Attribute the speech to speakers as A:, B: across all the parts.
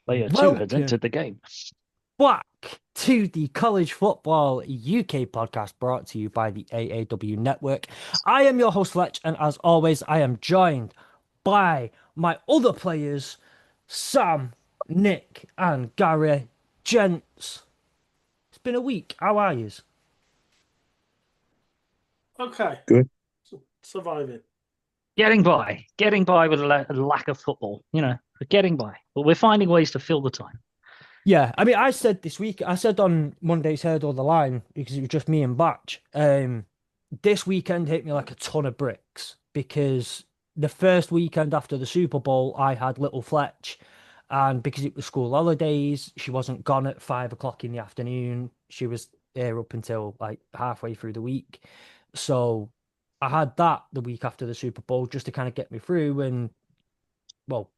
A: Player two has
B: Welcome
A: entered the game.
B: back to the College Football UK podcast brought to you by the AAW Network. I am your host, Fletch, and as always, I am joined by my other players, Sam, Nick, and Gary. Gents, it's been a week. How are yous?
C: Okay,
D: Good.
C: surviving.
A: Getting by with a lack of football. We're getting by, but we're finding ways to fill the time.
B: Yeah, I mean, I said this week, I said on Monday's Heard on the Line, because it was just me and Batch, this weekend hit me like a ton of bricks because the first weekend after the Super Bowl, I had little Fletch, and because it was school holidays, she wasn't gone at 5 o'clock in the afternoon. She was there up until like halfway through the week. So I had that the week after the Super Bowl just to kind of get me through. And well,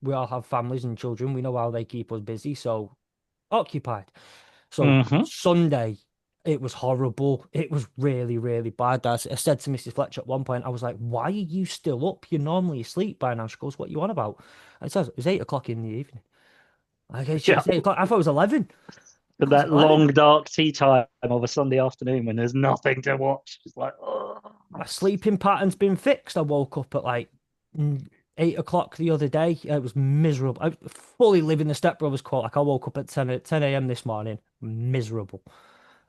B: we all have families and children. We know how they keep us busy. So occupied. So
A: Hmm.
B: Sunday, it was horrible. It was really, really bad. I said to Mrs. Fletcher at one point, I was like, "Why are you still up? You're normally asleep by now." She goes, "What you on about?" And it says it was 8 o'clock in the evening. Like
A: Yeah,
B: it's 8 o'clock. I thought it was 11.
A: but
B: I was
A: that
B: 11.
A: long dark tea time of a Sunday afternoon when there's nothing to watch, it's like, oh.
B: My sleeping pattern's been fixed. I woke up at like 8 o'clock the other day. It was miserable. I was fully living the Step Brothers quote. Like I woke up at 10 a.m. this morning, miserable.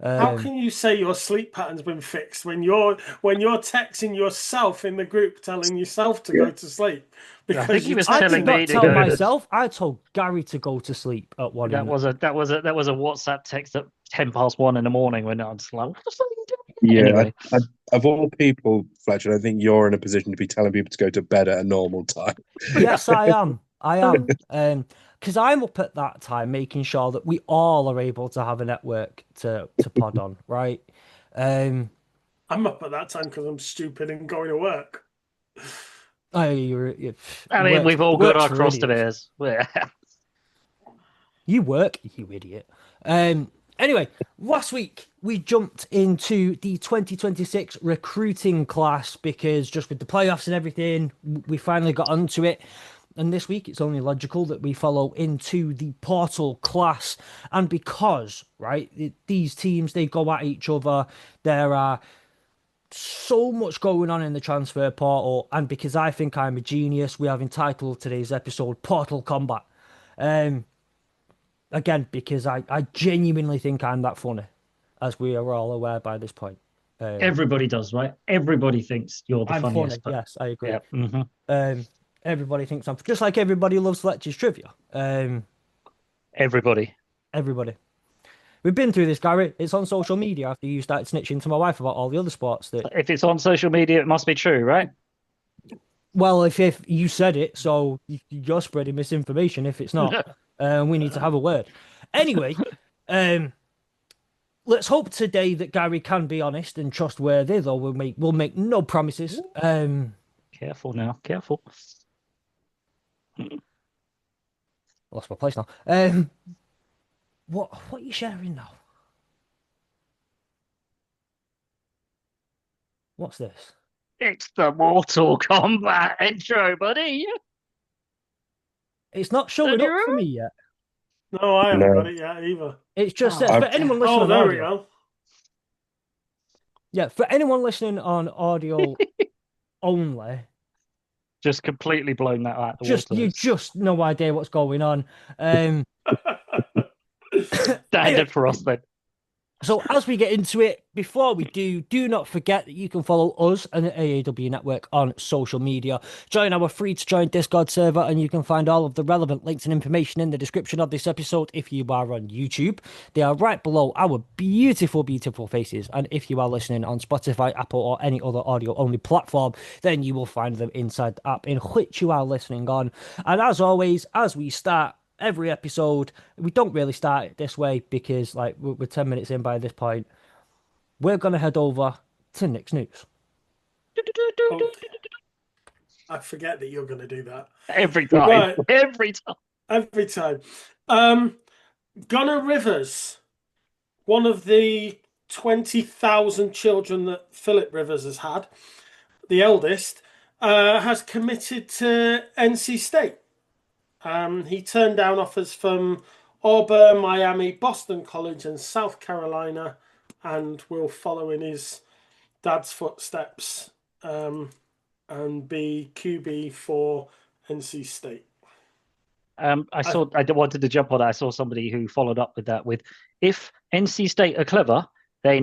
C: How
B: Um,
C: can you say your sleep pattern's been fixed when you're texting yourself in the group telling yourself to
D: Yeah.
C: go to sleep
A: I think
C: because
A: he
C: you
A: was
B: I
C: texted
B: did
A: telling
C: it?
A: me
B: not
A: to
B: tell
A: go to.
B: myself. I told Gary to go to sleep at one in
A: That
B: the.
A: was a WhatsApp text at 10 past 1 in the morning when I was like, what the fuck are you doing?
D: Yeah,
A: Anyway,
D: of all people, Fletcher, I think you're in a position to be telling people to go to bed at a normal time.
B: Yes, I am. I am. Because I'm up at that time making sure that we all are able to have a network to pod on, right? Um,
C: I'm up at that time because I'm stupid and going to work.
B: it
A: I mean,
B: works.
A: we've
B: It
A: all got
B: works
A: our
B: for
A: cross to
B: idiots.
A: bears. Yeah.
B: You work, you idiot. Anyway, last week we jumped into the 2026 recruiting class because just with the playoffs and everything, we finally got onto it. And this week it's only logical that we follow into the portal class. And because, right, these teams they go at each other, there are so much going on in the transfer portal, and because I think I'm a genius, we have entitled today's episode Portal Combat. Um, Again, because I genuinely think I'm that funny, as we are all aware by this point. Um,
A: Everybody does, right? Everybody thinks you're the
B: I'm funny,
A: funniest, but
B: yes, I agree.
A: yeah. Hmm.
B: Um, Everybody thinks I'm just like everybody loves Fletcher's trivia.
A: Everybody.
B: Everybody. We've been through this, Gary. It's on social media after you started snitching to my wife about all the other sports that.
A: If it's on social media, it must be true, right?
B: Well, if you said it, so you're spreading misinformation. If it's not, we need to have a word. Anyway, um, let's hope today that Gary can be honest and trustworthy, though we'll make no promises.
A: Careful now, careful.
B: Lost my place now. What are you sharing now? What's this?
A: It's the Mortal Kombat intro, buddy.
B: It's not
A: Don't
B: showing
A: you
B: up for
A: remember?
B: me yet.
C: No, I haven't got
D: No,
C: it yet either.
B: It just says
A: Oh,
B: for
D: I've
B: anyone
A: damn.
B: listening
C: Oh,
B: on
C: there we
B: audio.
C: go.
B: Yeah, for anyone listening on audio only,
A: Just completely blown that out the
B: just
A: water.
B: you just no idea what's going on. Um, anyway,
A: Standard for us then.
B: so as we get into it, before we do not forget that you can follow us and the AAW Network on social media. Join our free to join Discord server, and you can find all of the relevant links and information in the description of this episode if you are on YouTube. They are right below our beautiful, beautiful faces. And if you are listening on Spotify, Apple, or any other audio only platform, then you will find them inside the app in which you are listening on. And as always, as we start every episode, we don't really start it this way because like we're 10 minutes in by this point. We're gonna head over to Nick's news.
C: Oh, I forget that you're going to do that.
A: Every time.
C: Right,
A: Every time.
C: every time. Um, Gunnar Rivers, one of the 20,000 children that Philip Rivers has had, the eldest, has committed to NC State. He turned down offers from Auburn, Miami, Boston College, and South Carolina, and will follow in his dad's footsteps and be QB for NC State.
A: I wanted to jump on that. I saw somebody who followed up with that with, if NC State are clever, they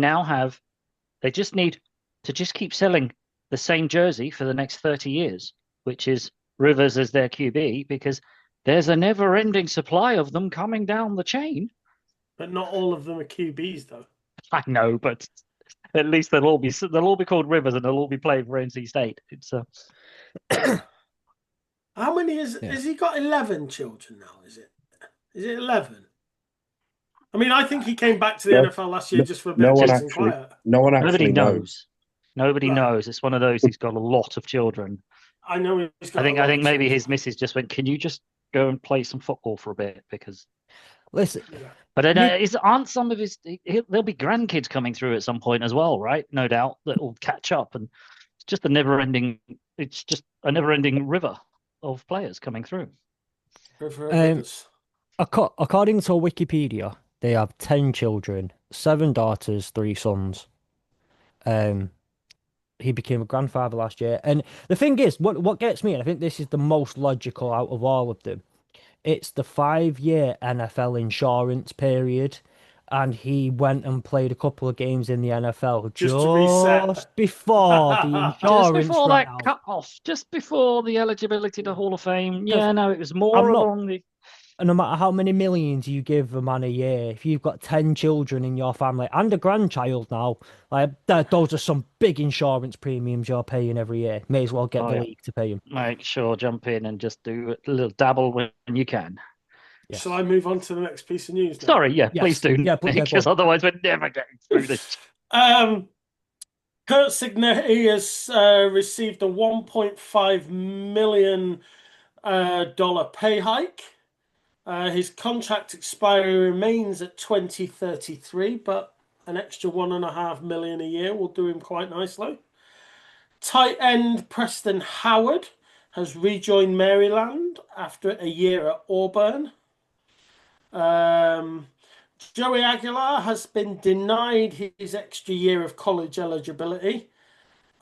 A: just need to just keep selling the same jersey for the next 30 years, which is Rivers as their QB, because there's a never-ending supply of them coming down the chain.
C: But not all of them are QBs, though.
A: I know, but at least they'll all be called Rivers, and they'll all be playing for NC State. It's
C: How many has he got? 11 children now, is it 11? I mean, I think he came back to the NFL last year just for a bit of peace and quiet.
D: Nobody
A: knows. Nobody knows. It's one of those. He's got a lot of children.
C: I know.
A: I think maybe his missus just went, "Can you just go and play some football for a bit?" Because
B: listen,
A: but aren't some of his? There'll be grandkids coming through at some point as well, right? No doubt that will catch up, and it's just a never-ending. It's just a never-ending river of players coming through.
B: According to Wikipedia, they have 10 children, 7 daughters, 3 sons. He became a grandfather last year. And the thing is, what gets me, and I think this is the most logical out of all of them, it's the 5-year NFL insurance period. And he went and played a couple of games in the NFL just before the insurance
A: just before that
B: out.
A: cut off, just before the eligibility to Hall of Fame. Yeah, no, it was more along the...
B: And no matter how many millions you give a man a year, if you've got 10 children in your family and a grandchild now, like those are some big insurance premiums you're paying every year. May as well get the league to pay them.
A: Make sure, jump in and just do a little dabble when you can.
C: Yes. Shall I move on to the next piece of news now?
A: Sorry, please do. Yeah, because otherwise we're never getting through this.
C: Kurt Signetti has received a $1.5 million pay hike. His contract expiry remains at 2033, but an extra $1.5 million a year will do him quite nicely. Tight end Preston Howard has rejoined Maryland after a year at Auburn. Joey Aguilar has been denied his extra year of college eligibility.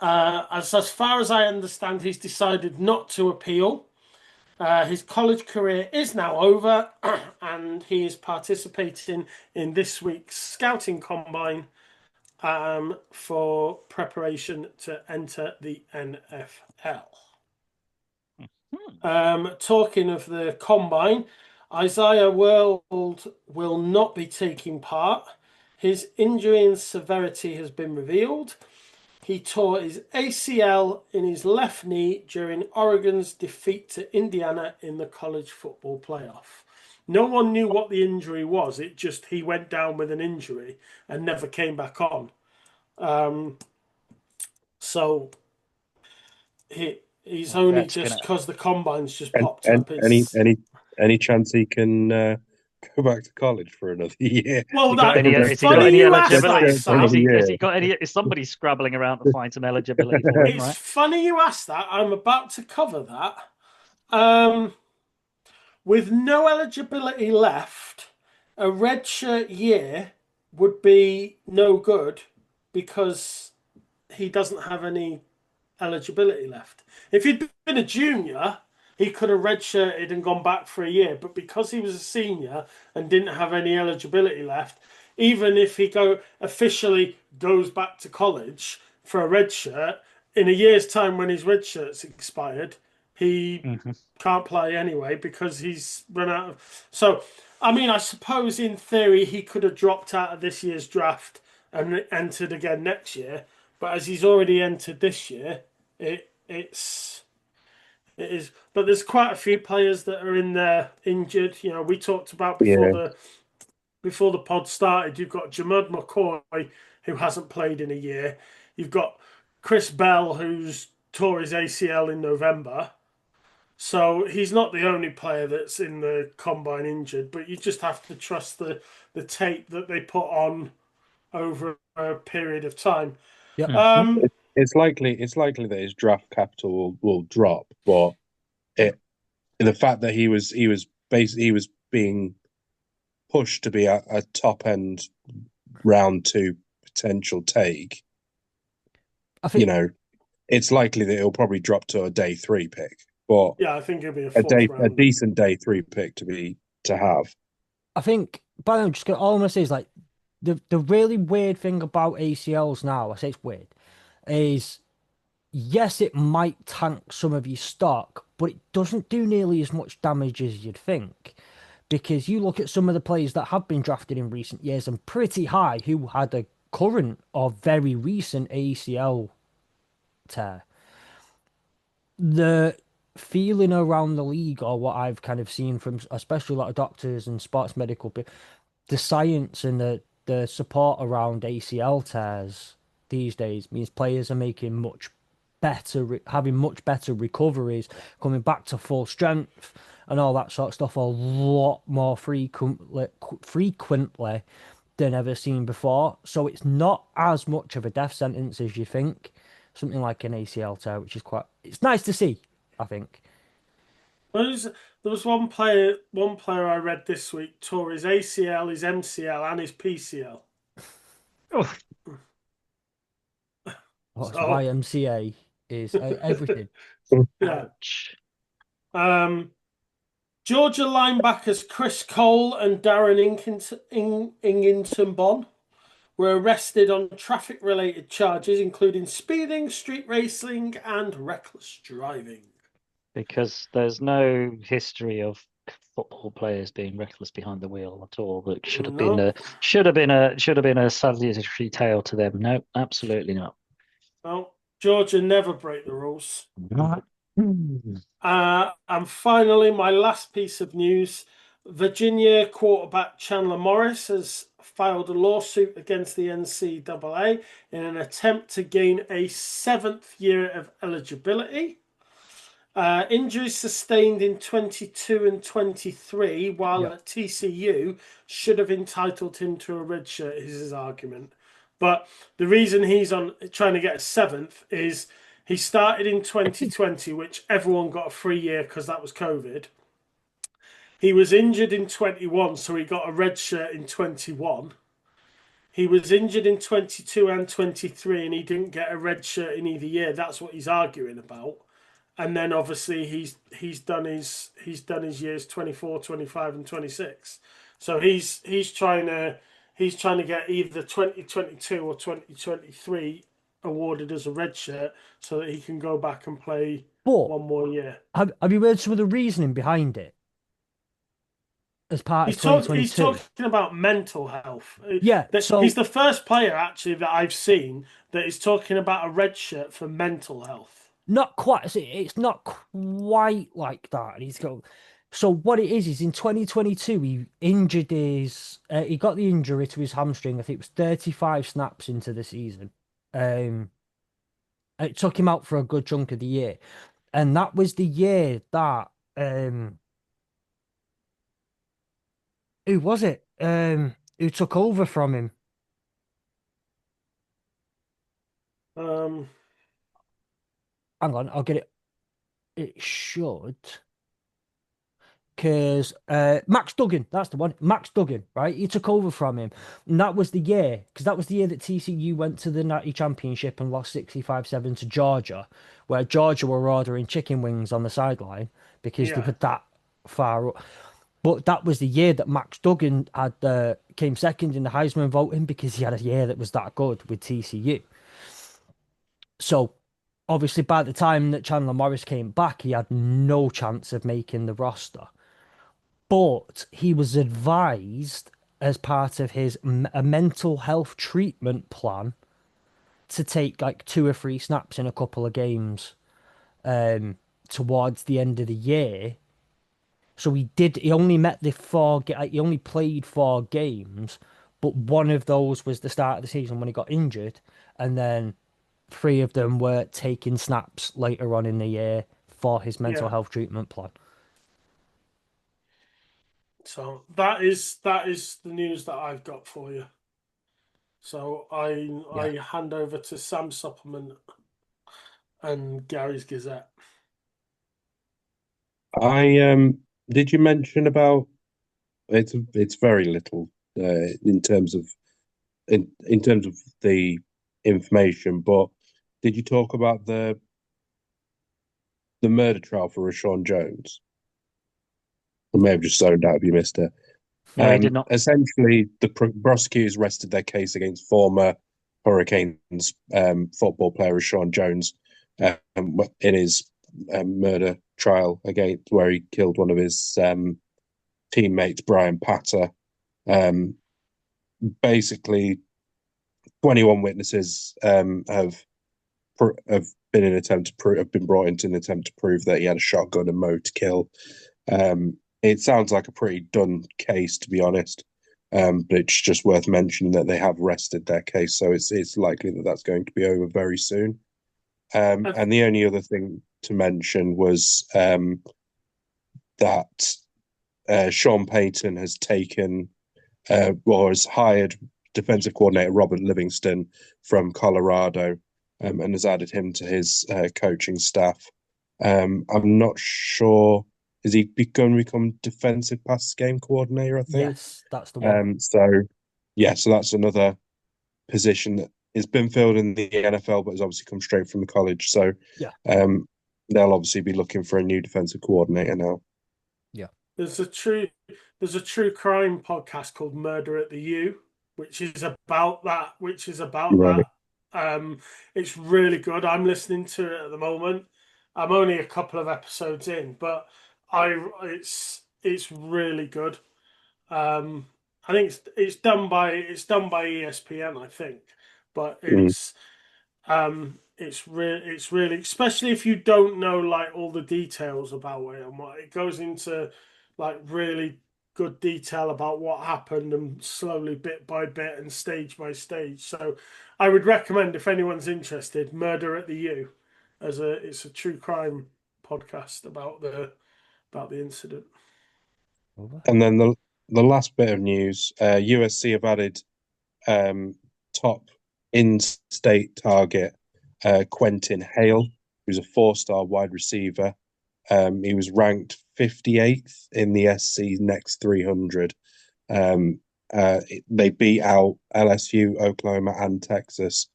C: As far as I understand, he's decided not to appeal. His college career is now over, and he is participating in this week's scouting combine for preparation to enter the NFL. Talking of the combine, Isaiah World will not be taking part. His injury and severity has been revealed. He tore his ACL in his left knee during Oregon's defeat to Indiana in the college football playoff. No one knew what the injury was. He went down with an injury and never came back on. So he's only just because the combine's just popped up.
D: Any chance he can go back to college for another year?
C: Well,
A: has he got any eligibility? Is somebody scrabbling around to find some eligibility for him?
C: It's funny you asked that. I'm about to cover that. With no eligibility left, a redshirt year would be no good because he doesn't have any eligibility left. If he'd been a junior, he could have redshirted and gone back for a year, but because he was a senior and didn't have any eligibility left, even if he officially goes back to college for a redshirt, in a year's time when his redshirt's expired, he can't play anyway because he's run out of... So, I mean, I suppose in theory he could have dropped out of this year's draft and entered again next year, but as he's already entered this year, it is. But there's quite a few players that are in there injured. You know, we talked about before the pod started. You've got Jamud McCoy, who hasn't played in a year. You've got Chris Bell, who's tore his ACL in November. So he's not the only player that's in the combine injured. But you just have to trust the tape that they put on over a period of time.
B: Yeah.
D: It's likely that his draft capital will drop, but the fact that he was being pushed to be a top end round 2 potential take.
B: I think
D: It's likely that he'll probably drop to a day 3 pick, but
C: Yeah, I think it'll be a fourth
D: a
C: round.
D: decent day 3 pick to have.
B: I think, but I'm just all I'm gonna say is like the really weird thing about ACLs now. I say it's weird, is yes, it might tank some of your stock, but it doesn't do nearly as much damage as you'd think. Because you look at some of the players that have been drafted in recent years and pretty high who had a current or very recent ACL tear. The feeling around the league, or what I've kind of seen from especially a lot of doctors and sports medical people, the science and the support around ACL tears these days means players are making much better, having much better recoveries, coming back to full strength and all that sort of stuff a lot more frequently than ever seen before. So it's not as much of a death sentence as you think. Something like an ACL tear, which is it's nice to see, I think.
C: There was one player I read this week tore his ACL, his MCL, and his PCL.
A: Oh,
B: What's
C: So
B: YMCA is everything.
C: yeah.
A: ouch.
C: Georgia linebackers Chris Cole and Darren Ingington were arrested on traffic-related charges, including speeding, street racing, and reckless driving.
A: Because there's no history of football players being reckless behind the wheel at all. That should have been
C: No,
A: a salutary tale to them. No, absolutely not.
C: no, Georgia never break the rules.
A: Hmm.
C: And finally, my last piece of news. Virginia quarterback Chandler Morris has filed a lawsuit against the NCAA in an attempt to gain a 7th year of eligibility. Injuries sustained in 22 and 23 while
B: Yeah.
C: at TCU should have entitled him to a red shirt, is his argument. But the reason he's on trying to get a 7th is he started in 2020, which everyone got a free year because that was COVID. He was injured in 21, so he got a red shirt in 21. He was injured in 22 and 23, and he didn't get a red shirt in either year. That's what he's arguing about. And then obviously he's done his years 24, 25, and 26. So he's trying to get either 2022 or 2023 awarded as a red shirt so that he can go back and play
B: But
C: one more year.
B: have you heard some of the reasoning behind it as part of
C: He's
B: 2022?
C: talking about mental health.
B: Yeah,
C: He's
B: so
C: the first player actually that I've seen that is talking about a red shirt for mental health.
B: not quite. It's not quite like that. He's got. So what it is in 2022 he injured he got the injury to his hamstring. I think it was 35 snaps into the season. Um, it took him out for a good chunk of the year, and that was the year that who was it? Who took over from him?
C: Um,
B: Hang on, I'll get it. It should. Because Max Duggan, that's the one. Max Duggan, right? He took over from him. And that was the year, because that was the year that TCU went to the Natty Championship and lost 65-7 to Georgia, where Georgia were ordering chicken wings on the sideline because they
C: yeah,
B: were that far up. But that was the year that Max Duggan had came second in the Heisman voting because he had a year that was that good with TCU. So obviously by the time that Chandler Morris came back, he had no chance of making the roster. But he was advised as part of a mental health treatment plan to take like 2 or 3 snaps in a couple of games towards the end of the year. So he did. He only met the he only played 4 games, but one of those was the start of the season when he got injured, and then 3 of them were taking snaps later on in the year for his mental
C: yeah.
B: health treatment plan.
C: So that is the news that I've got for you. So
B: Yeah.
C: I hand over to Sam's supplement and Gary's Gazette.
D: Did you mention about it's very little in terms of in terms of the information, but did you talk about the murder trial for Rashawn Jones? I may have just zoned out if you missed it.
A: No, he did not.
D: Essentially, the prosecutors rested their case against former Hurricanes football player Rashawn Jones in his murder trial against where he killed one of his teammates, Brian Patter. Basically, 21 witnesses have been in an attempt to have been brought into an attempt to prove that he had a shotgun and mowed to kill. It sounds like a pretty done case, to be honest. But it's just worth mentioning that they have rested their case, so it's likely that that's going to be over very soon. And the only other thing to mention was that Sean Payton has taken or has hired defensive coordinator Robert Livingston from Colorado and has added him to his coaching staff. I'm not sure. Is he going to become defensive pass game coordinator, I think?
B: Yes, that's the one.
D: So that's another position that has been filled in the NFL, but has obviously come straight from the college. So
B: Yeah.
D: They'll obviously be looking for a new defensive coordinator now.
B: Yeah.
C: There's a true crime podcast called Murder at the U, which is about that.
D: Right.
C: It's really good. I'm listening to it at the moment. I'm only a couple of episodes in, but it's really good. I think it's done by ESPN, I think, but it's really, especially if you don't know like all the details about it and what it goes into, like really good detail about what happened and slowly bit by bit and stage by stage. So I would recommend, if anyone's interested, Murder at the U, it's a true crime podcast about the incident.
D: And then the last bit of news, USC have added top in-state target Quentin Hale, who's a 4-star wide receiver. He was ranked 58th in the SC Next 300. They beat out LSU, Oklahoma, and Texas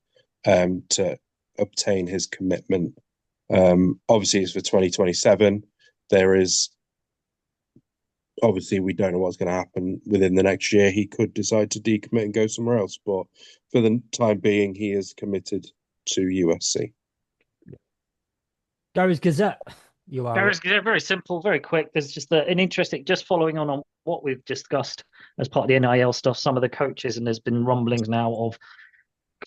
D: to obtain his commitment. Obviously, it's for 2027. There is obviously we don't know what's going to happen within the next year. He could decide to decommit and go somewhere else, but for the time being, he is committed to USC.
B: Gary's Gazette. You are.
A: Gary's Gazette, very simple, very quick. There's just an interesting, just following on what we've discussed as part of the NIL stuff, some of the coaches, and there's been rumblings now of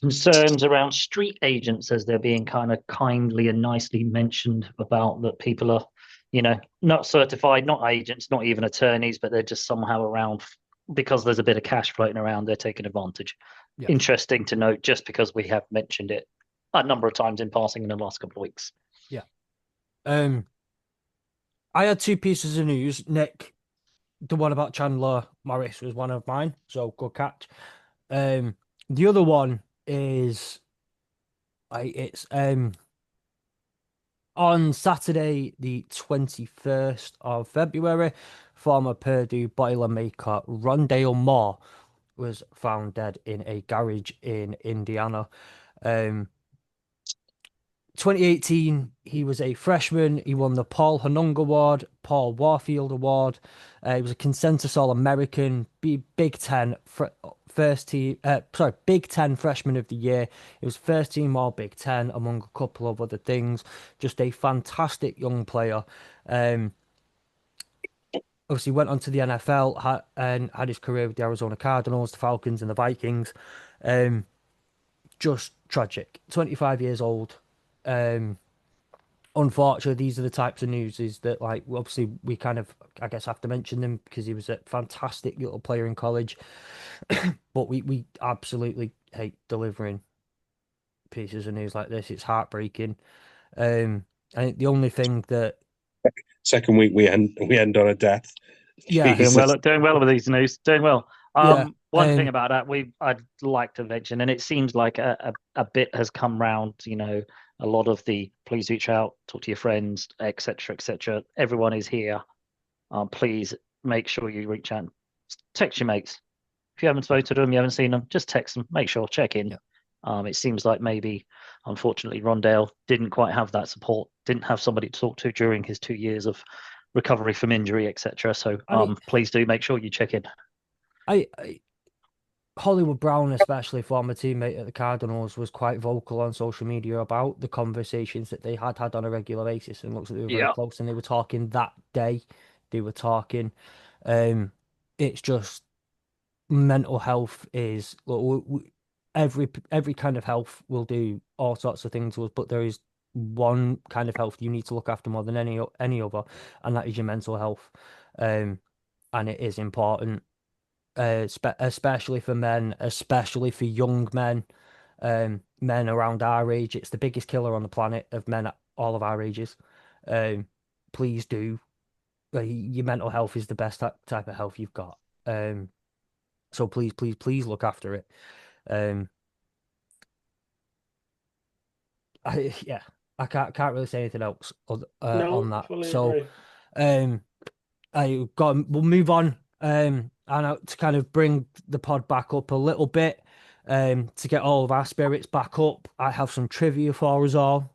A: concerns around street agents as they're being kind of kindly and nicely mentioned about, that people are, not certified, not agents, not even attorneys, but they're just somehow around because there's a bit of cash floating around. They're taking advantage. Yeah. Interesting to note, just because we have mentioned it a number of times in passing in the last couple of weeks.
B: Yeah. I had 2 pieces of news. Nick, the one about Chandler Morris was one of mine, so good catch. The other one is it's on Saturday, the 21st of February, former Purdue Boilermaker Rondale Moore was found dead in a garage in Indiana. 2018, he was a freshman. He won the Paul Honung Award, Paul Warfield Award. He was a consensus All-American, Big Ten Big Ten Freshman of the Year. He was first team All Big Ten, among a couple of other things. Just a fantastic young player. Obviously went on to the NFL and had his career with the Arizona Cardinals, the Falcons, and the Vikings. Just tragic. 25 years old. Unfortunately, these are the types of news is that, like, obviously we kind of, I guess, have to mention them because he was a fantastic little player in college. But we absolutely hate delivering pieces of news like this. It's heartbreaking. I think the only thing that
D: second week we end on a death.
B: Yeah,
A: doing well with these news. Doing well. One thing about that I'd like to mention, and it seems like a bit has come round, a lot of the please reach out, talk to your friends, etc., etc. Everyone is here. Please make sure you reach out. Text your mates. If you haven't spoken to them, you haven't seen them, just text them. Make sure, check in.
B: Yeah.
A: It seems like maybe, unfortunately, Rondale didn't quite have that support, didn't have somebody to talk to during his 2 years of recovery from injury, etc. So please do make sure you check in.
B: Hollywood Brown, especially former teammate at the Cardinals, was quite vocal on social media about the conversations that they had on a regular basis, and looks like they were very close. And they were talking that day. They were talking. It's just mental health is every kind of health will do all sorts of things to us, but there is one kind of health you need to look after more than any other, and that is your mental health. And it is important. Especially for men, especially for young men, men around our age. It's the biggest killer on the planet of men at all of our ages. Please do. Your mental health is the best type of health you've got. So please look after it. I can't really say anything else on that. So, we'll move on. And to kind of bring the pod back up a little bit, to get all of our spirits back up, I have some trivia for us all.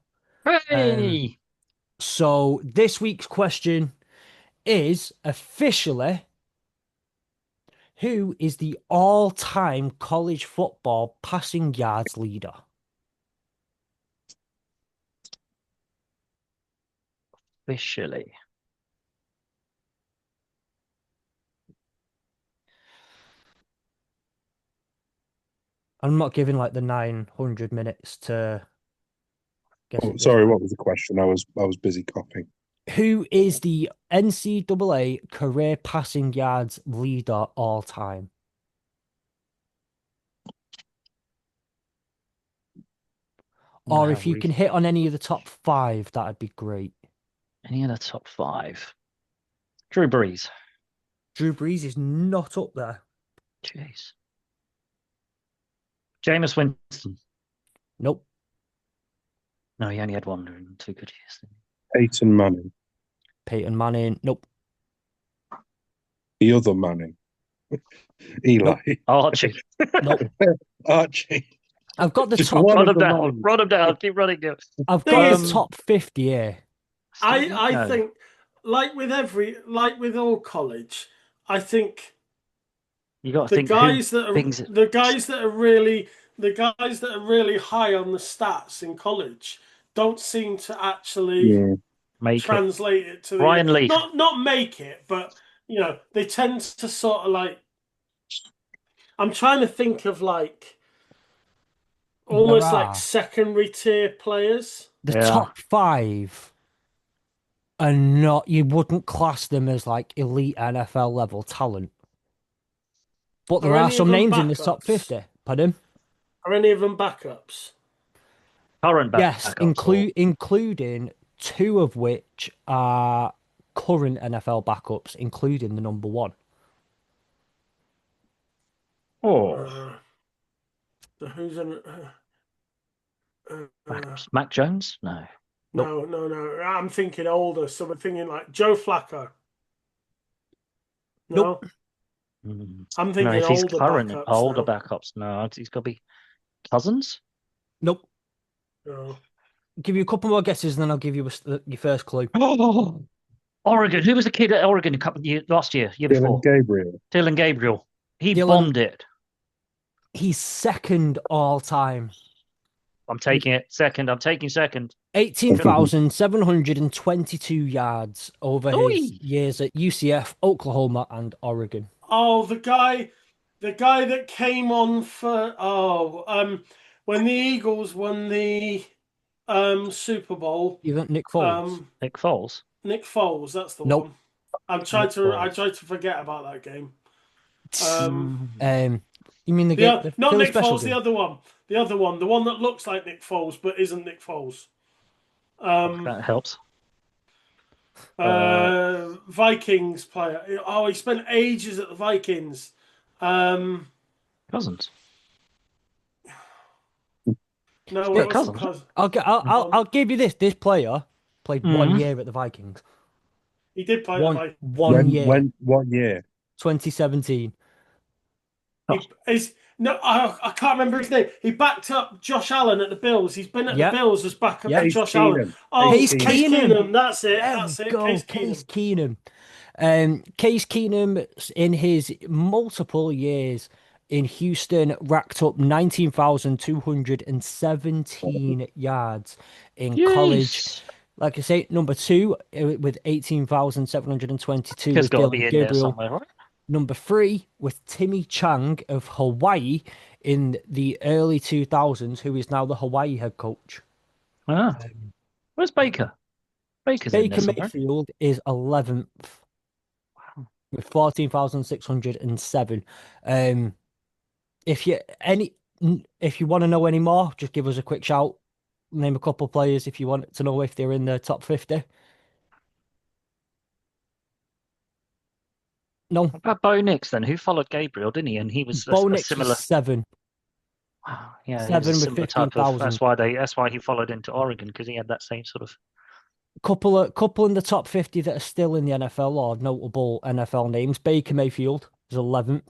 A: Hey!
B: So this week's question is officially, who is the all-time college football passing yards leader?
A: Officially.
B: I'm not giving like the 900 minutes to guess.
D: Oh, sorry, what was the question? I was busy coughing.
B: Who is the NCAA career passing yards leader all time? Or if you can hit on any of the top 5, that'd be great.
A: Any of the top 5? Drew Brees.
B: Drew Brees is not up there.
A: Jeez. Jameis Winston.
B: Nope.
A: No, he only had 2 good years.
D: Peyton Manning.
B: Peyton Manning. Nope.
D: The other Manning. Eli.
B: Nope.
A: Archie.
B: Nope.
D: Archie.
B: I've got the
D: Just
B: top.
A: Run them down. Keep running down.
B: I've got the top 50 here.
C: I think, like with all college, I think
A: you got to think
C: the guys that are really high on the stats in college don't seem to actually translate it to
A: Ryan Leaf.
C: Not make it, but they tend to sort of like. I'm trying to think of like almost like secondary tier players.
B: The top 5 are not. You wouldn't class them as like elite NFL level talent. But there are some names in the top 50. Pardon?
C: Are any of them backups?
A: Current backups?
B: Yes, including 2 of which are current NFL backups, including the number 1.
A: Oh.
C: So who's in?
A: Backups? Mac Jones? No.
C: No. I'm thinking older, so we're thinking like Joe Flacco. No.
B: Nope.
C: I'm thinking
A: if he's
C: older
A: backups. No, he's got to be Cousins.
B: Nope.
C: No.
B: Give you a couple more guesses, and then I'll give you your first clue.
A: Oregon. Who was the kid at Oregon last year before? Dylan Gabriel. He bombed it.
B: He's second all time.
A: I'm taking it. Second. I'm taking second.
B: 18,722 yards over his years at UCF, Oklahoma, and Oregon.
C: Oh, the guy that came on for when the Eagles won the Super Bowl.
B: You got Nick Foles.
A: Nick Foles.
C: Nick Foles, that's the one. I tried to forget about that game.
B: You mean the game?
C: Not Nick Foles, the other one. The one that looks like Nick Foles but isn't Nick Foles.
A: That helps.
C: Vikings player. Oh, he spent ages at the Vikings.
A: Cousins.
C: No, it
A: Kirk
C: wasn't
A: Cousins.
B: I'll give you this. This player played 1 year at the Vikings.
C: He did play the Vikings.
B: One year.
D: What year?
B: 2017.
C: I can't remember his name. He backed up Josh Allen at the Bills. He's been at the
B: Yep.
C: Bills as backup
B: Yep.
C: to
D: Case
C: Josh Allen.
D: Keenum.
C: Oh,
B: Case
C: Case
B: Keenum.
C: Keenum. That's it.
B: There
C: That's
B: we
C: it.
B: go.
C: Case
B: Case
C: Keenum.
B: Keenum. Case Keenum, in his multiple years in Houston, racked up 19,217 yards in college.
A: Jeez.
B: Like I say, number 2 with 18,722
A: He's
B: was
A: got to
B: Dylan
A: be in there
B: Gabriel.
A: somewhere, right?
B: Number 3 with Timmy Chang of Hawaii in the early 2000s, who is now the Hawaii head coach.
A: Ah. Where's Baker? Baker's in there
B: Baker
A: somewhere.
B: Mayfield is 11th
A: Wow.
B: with 14,607. If you want to know any more, just give us a quick shout. Name a couple of players if you want to know if they're in the top 50. No.
A: What about Bo Nix then? Who followed Gabriel, didn't he? And he was
B: Bo
A: a
B: Nix
A: similar.
B: was 7.
A: Wow, yeah, he was a
B: 7 with
A: similar type of.
B: 15,000.
A: That's why he followed into Oregon, because he had that same sort of.
B: Couple in the top 50 that are still in the NFL or notable NFL names. Baker Mayfield is 11th.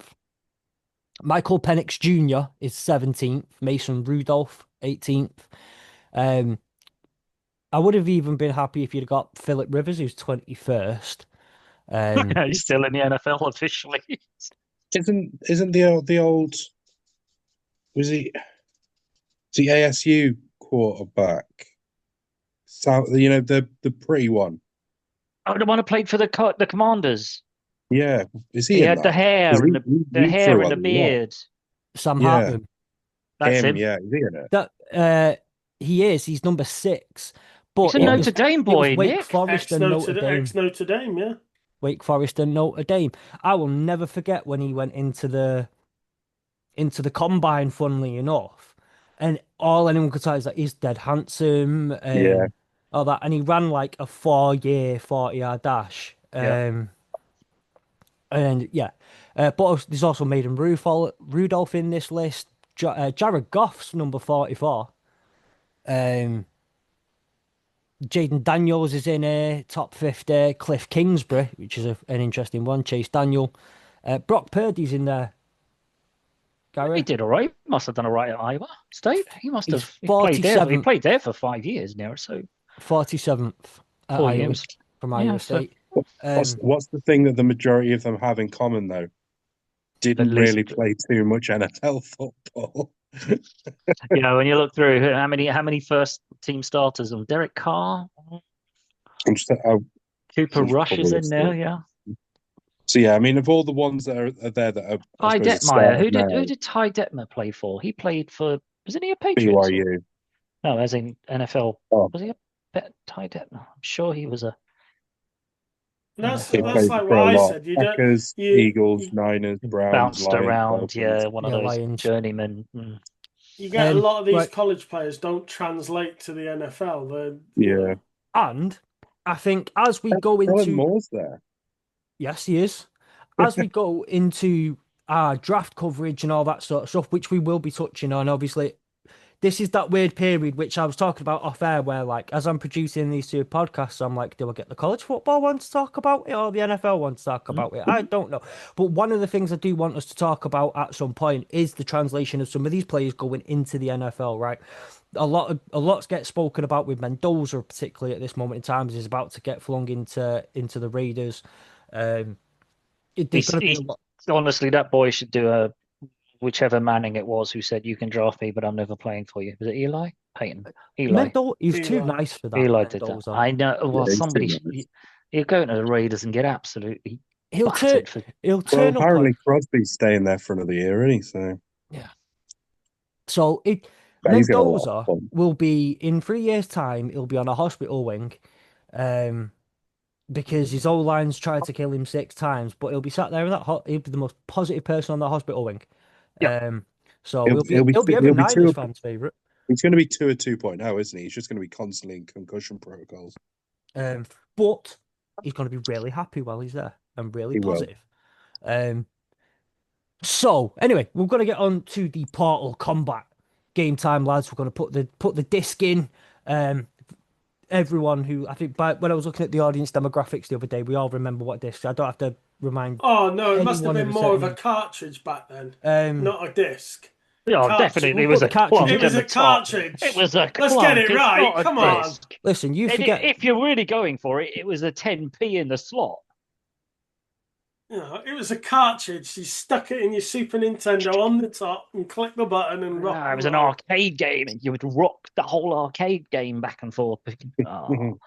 B: Michael Penix Jr. is 17th. Mason Rudolph, 18th. I would have even been happy if you'd got Philip Rivers, who's 21st.
A: He's still in the NFL officially.
D: Isn't the old was he the ASU quarterback? So the pretty one.
A: Oh, the one who played for the Commanders.
D: Yeah, is he?
A: He
D: in
A: had
D: that?
A: the hair
D: 'Cause
A: and the
D: he
A: hair
D: threw
A: and
D: a
A: the
D: lot.
A: beard.
B: Sam
D: Yeah.
B: Hartman.
A: That's him.
D: Yeah, is he in it?
B: He is. He's number 6. But
A: He's a
B: it
A: Notre
B: was,
A: Dame
B: it was
A: boy,
B: Wake
A: Nick.
B: Forest and Notre Dame.
C: Ex-Notre Dame, yeah.
B: Wake Forest and Notre Dame. I will never forget when he went into the combine, funnily enough. And all anyone could say is that he's dead handsome and
D: Yeah.
B: all that. And he ran like a 4-year 40-yard dash.
A: Yeah.
B: And yeah. But there's also Maiden Rudolph in this list. Jared Goff's number 44. Jaden Daniels is in here, top 50. Cliff Kingsbury, which is an interesting one. Chase Daniel. Brock Purdy's in there. Gary?
A: He did all right. Must have done all right at Iowa State. He must
B: He's
A: have. He played there. He
B: 47th.
A: played there for 5 years now, so
B: 47th at
A: 4
B: Iowa,
A: years.
B: from Iowa State.
D: What's the thing that the majority of them have in common though? Didn't
A: At least-
D: really play too much NFL football.
A: When you look through how many first team starters, and Derek Carr,
D: I'm just,
A: Cooper
D: Just
A: Rush is in
D: probably
A: there.
D: still-
A: Yeah,
D: so yeah, I mean, of all the ones that are there that are
A: Ty
D: I suppose,
A: Detmeyer. Who
D: started
A: did Ty Detmer play for? He played for. Wasn't he a
D: now,
A: Patriots?
D: BYU.
A: No, as in NFL.
D: Oh.
A: Was he a Ty Detmer? I'm sure he was a.
C: That's
D: He
C: that's
D: played
C: like
D: for
C: what
D: a
C: I
D: lot.
C: said. You don't.
D: Packers,
C: you-
D: Eagles,
C: you-
D: Niners, Browns,
A: Bounced
D: Lions,
A: around,
D: Dolphins.
A: one of
B: Yeah,
A: those
B: Lions.
A: journeymen.
C: You get a lot of these
B: right.
C: college players don't translate to the NFL.
D: Yeah.
B: And I think as we go
D: Kellen
B: into...
D: Moore's there.
B: Yes, he is. As we go into our draft coverage and all that sort of stuff, which we will be touching on, obviously, this is that weird period which I was talking about off air where, like, as I'm producing these 2 podcasts, I'm like, do I get the college football one to talk about it or the NFL one to talk about it? I don't know. But one of the things I do want us to talk about at some point is the translation of some of these players going into the NFL, right? A lot gets spoken about with Mendoza, particularly at this moment in time, as he's about to get flung into the Raiders. There's gonna be a lot.
A: Honestly, that boy should do whichever Manning it was who said, "You can draft me, but I'm never playing for you." Was it Eli? Peyton? Eli.
B: He was too
C: Eli.
B: nice for that.
A: Eli did that.
B: Mendoza.
A: I know. Well,
D: he's too
A: somebody.
D: nice.
A: He'll go into the Raiders and get absolutely
B: He'll
A: battered for.
B: He'll
D: Well,
B: turn up.
D: apparently Crosby's staying there for another year, isn't he? So
B: So
D: But he's gonna have
B: Mendoza
D: fun.
B: will be in 3 years' time. He'll be on a hospital wing, because his old line's tried to kill him 6 times. But he'll be sat there in that. He'll be the most positive person on the hospital wing.
A: Yeah.
B: So
D: He'll
B: he'll be every
D: he'll be
B: Niners
D: two-
B: fan's favorite.
D: He's going to be Tua 2.0, isn't he? He's just going to be constantly in concussion protocols.
B: But he's going to be really happy while he's there and really
D: He will.
B: positive. So anyway, we're going to get on to the Portal Combat game time, lads. We're going to put the disc in. Everyone who I think when I was looking at the audience demographics the other day, we all remember what disc. I don't have to remind.
C: Oh no, it must have
B: anyone
C: been
B: a
C: more of
B: certain
C: a cartridge back then,
B: age.
C: not a disc.
A: Yeah,
C: Cartridge.
A: definitely. It
B: We'll
A: was
B: put
A: a
B: the cartridge
A: clunk
B: in.
C: It was
A: in
C: a
A: the top.
C: cartridge.
A: It was a
C: Let's
A: clunk.
C: get it
A: It's
C: right.
A: not a
C: Come on.
A: disc.
B: Listen, you
A: And
B: forget.
A: if you're really going for it, it was a 10p in the slot.
C: You know, it was a cartridge. You stuck it in your Super Nintendo on the top and click the button and rock.
A: It was an arcade game, and you would rock the whole arcade game back and forth. Oh.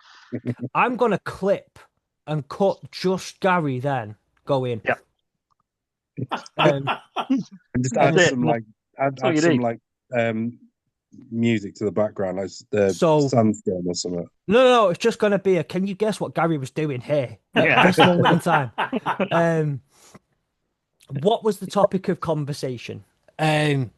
B: I'm gonna clip and cut just Gary. Then go in.
A: Yep.
B: Um,
D: And just
A: That's
D: add
A: it.
D: some like
A: all
D: add
A: you
D: some
A: need.
D: like music to the background, like the
B: So-
D: sandstorm or something.
B: no, it's just gonna be a. Can you guess what Gary was doing here at
A: Yeah.
B: this moment in time? What was the topic of conversation? Anyway,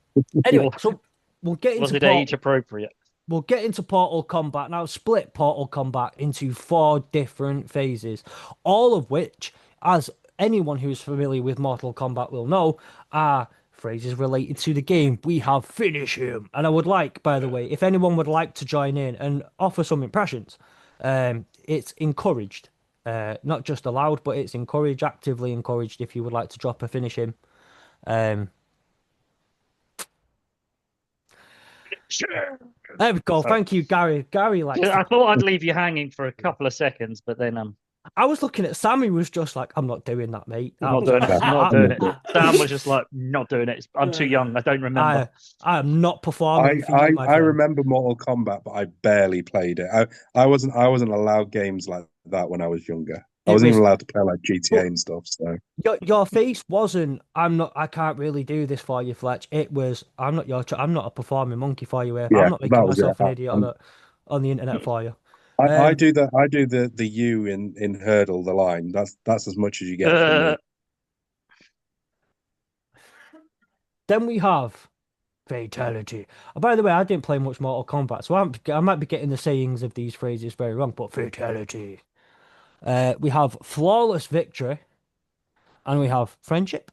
B: so we'll get
A: Was
B: into
A: it age appropriate?
B: we'll get into Portal Combat now. Split Portal Combat into 4 different phases, all of which, as anyone who's familiar with Mortal Kombat will know, are phrases related to the game. We have finish him, and I would like, by the way, if anyone would like to join in and offer some impressions, it's encouraged. Not just allowed, but it's encouraged, actively encouraged. If you would like to drop a finish him, there we go.
A: Sorry.
B: Thank you, Gary. Gary likes.
A: I thought I'd leave you hanging for a couple of seconds, but then
B: I was looking at Sammy. Was just like, I'm not doing that, mate.
A: I'm not doing it. I'm not doing it. Sam was just like, not doing it. I'm too young. I don't remember.
B: I am not performing.
D: I remember Mortal Kombat, but I barely played it. I wasn't allowed games like that when I was younger. I wasn't even allowed to play like GTA and stuff. So
B: your face wasn't. I can't really do this for you, Fletch. It was. I'm not a performing monkey for you. Here.
D: Yeah,
B: I'm not making myself
D: it.
B: an idiot on the internet for you.
D: I do the U in hurdle the line. That's as much as you get from me.
B: Then we have fatality. By the way, I didn't play much Mortal Kombat, so I might be getting the sayings of these phrases very wrong. But fatality. We have flawless victory, and we have friendship.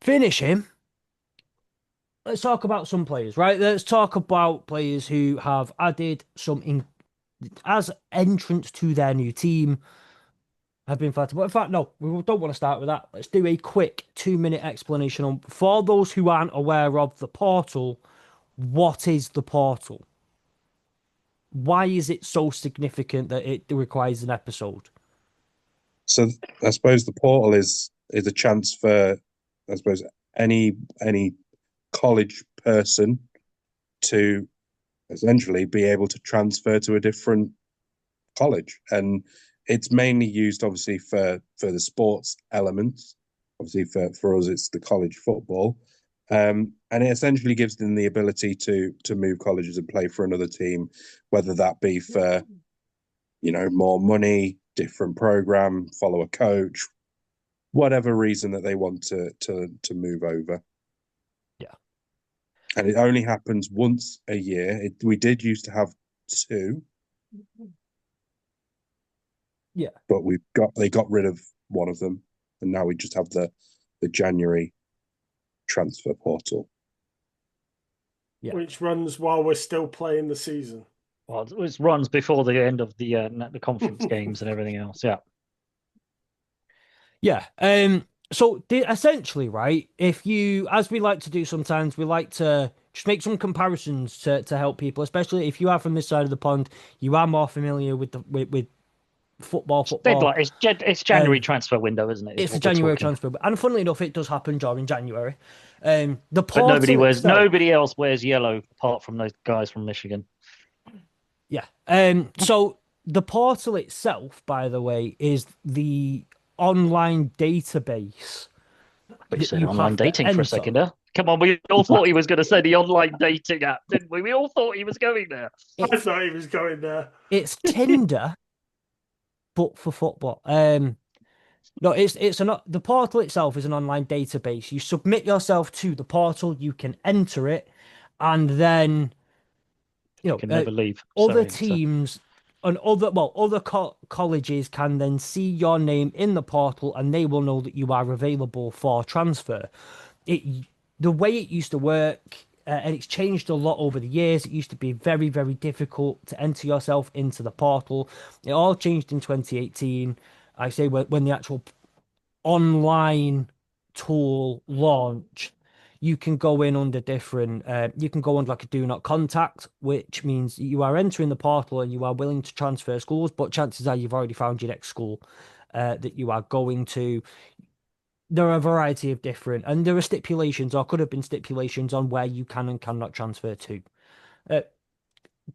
B: Finish him. Let's talk about some players, right? Let's talk about players who have added some as entrance to their new team. Have been flattered. But in fact, no, we don't want to start with that. Let's do a quick 2-minute explanation on, for those who aren't aware of the portal, what is the portal? Why is it so significant that it requires an episode?
D: So I suppose the portal is a chance for, I suppose, any college person to essentially be able to transfer to a different college, and it's mainly used obviously for the sports elements. Obviously for us it's the college football, and it essentially gives them the ability to move colleges and play for another team, whether that be for more money, different program, follow a coach, whatever reason that they want to move over.
B: Yeah.
D: And it only happens once a year. We did used to have 2.
B: Yeah.
D: But they got rid of one of them, and now we just have the January transfer portal.
B: Yeah.
C: Which runs while we're still playing the season.
A: Well, it runs before the end of the conference games and everything else. Yeah.
B: Yeah. So essentially, right, if you, as we like to do sometimes, we like to just make some comparisons to help people, especially if you are from this side of the pond, you are more familiar with with football.
A: It's January transfer window, isn't it?
B: It's a January transfer, and funnily enough, it does happen during January. The
A: but nobody else wears yellow apart from those guys from Michigan.
B: Yeah. So the portal itself, by the way, is the online database.
A: But you said online dating for a second there. Come on, we all thought he was going to say the online dating app, didn't we? We all thought he was going there.
C: I thought he was going there.
B: It's Tinder, but for football. No, the portal itself is an online database. You submit yourself to the portal, you can enter it, and then
A: you can never leave.
B: Other teams and other colleges can then see your name in the portal, and they will know that you are available for transfer. the way it used to work, and it's changed a lot over the years. It used to be very, very difficult to enter yourself into the portal. It all changed in 2018. I say when the actual online tool launched, you can go in under different, you can go under like a do not contact, which means you are entering the portal and you are willing to transfer schools, but chances are you've already found your next school that you are going to. There are a variety of different, and there are stipulations, or could have been stipulations on where you can and cannot transfer to.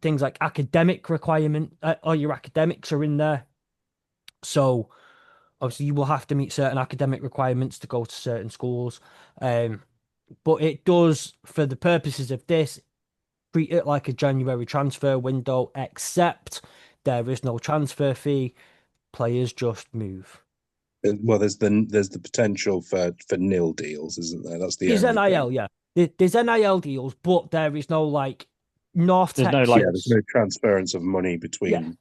B: Things like academic requirement, or your academics are in there. So obviously you will have to meet certain academic requirements to go to certain schools. But it does, for the purposes of this, treat it like a January transfer window, except there is no transfer fee. Players just move.
D: Well, there's the potential for nil deals, isn't there? That's the
B: There's
D: only
B: NIL,
D: thing.
B: yeah. There's NIL deals, but there is no like North
A: There's no,
B: Texas.
A: like-
D: Yeah, there's no transference of money between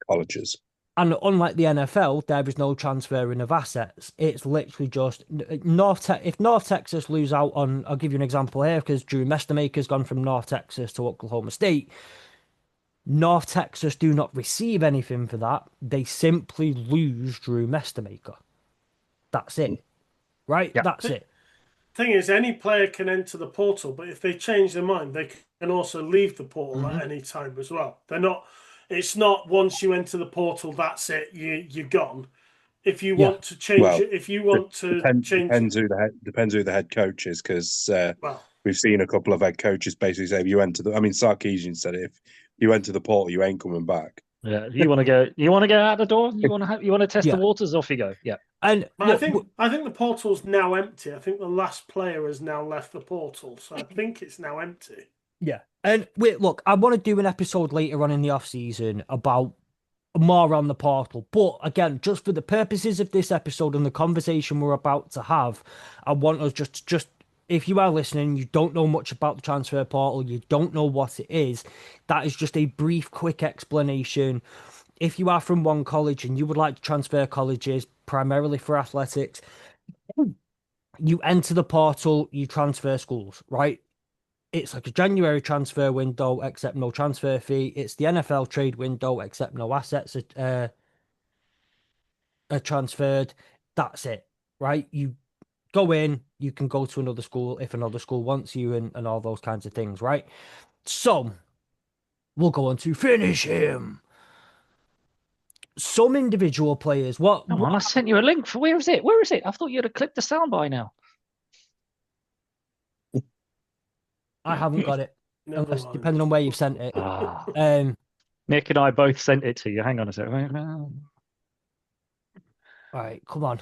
D: colleges.
B: And unlike the NFL, there is no transferring of assets. It's literally just if North Texas lose out on, I'll give you an example here, because Drew Mestamaker's gone from North Texas to Oklahoma State. North Texas do not receive anything for that. They simply lose Drew Mestamaker. That's it. Right?
A: Yeah.
B: That's it.
C: Thing is, any player can enter the portal, but if they change their mind, they can also leave the portal at any time as well. They're not. It's not once you enter the portal, that's it. You're gone. If you want to change it, if you want to change,
D: depends who the head coach is, because
C: well,
D: we've seen a couple of head coaches basically say, if you enter the, I mean, Sarkisian said it, if you enter the portal, you ain't coming back.
A: Yeah, you want to go? You want to go out the door? You want to test the waters? Off you go. Yeah.
B: And
C: but I think the portal's now empty. I think the last player has now left the portal, so I think it's now empty.
B: Yeah. And wait, look, I want to do an episode later on in the off season about more on the portal. But again, just for the purposes of this episode and the conversation we're about to have, I want us just if you are listening, you don't know much about the transfer portal, you don't know what it is, that is just a brief, quick explanation. If you are from one college and you would like to transfer colleges, primarily for athletics, you enter the portal, you transfer schools, right? It's like a January transfer window, except no transfer fee. It's the NFL trade window, except no assets are transferred. That's it, right? You go in, you can go to another school if another school wants you, and all those kinds of things, right? So we'll go on to finish him. Some individual players, what
A: Come on, I sent you a link. Where is it? Where is it? I thought you'd have clicked the sound by now.
B: I haven't got it.
C: Never
B: Unless,
C: mind.
B: depending on where you've sent it.
A: Ah.
B: Nick
A: and I both sent it to you. Hang on a second.
B: All right, come on.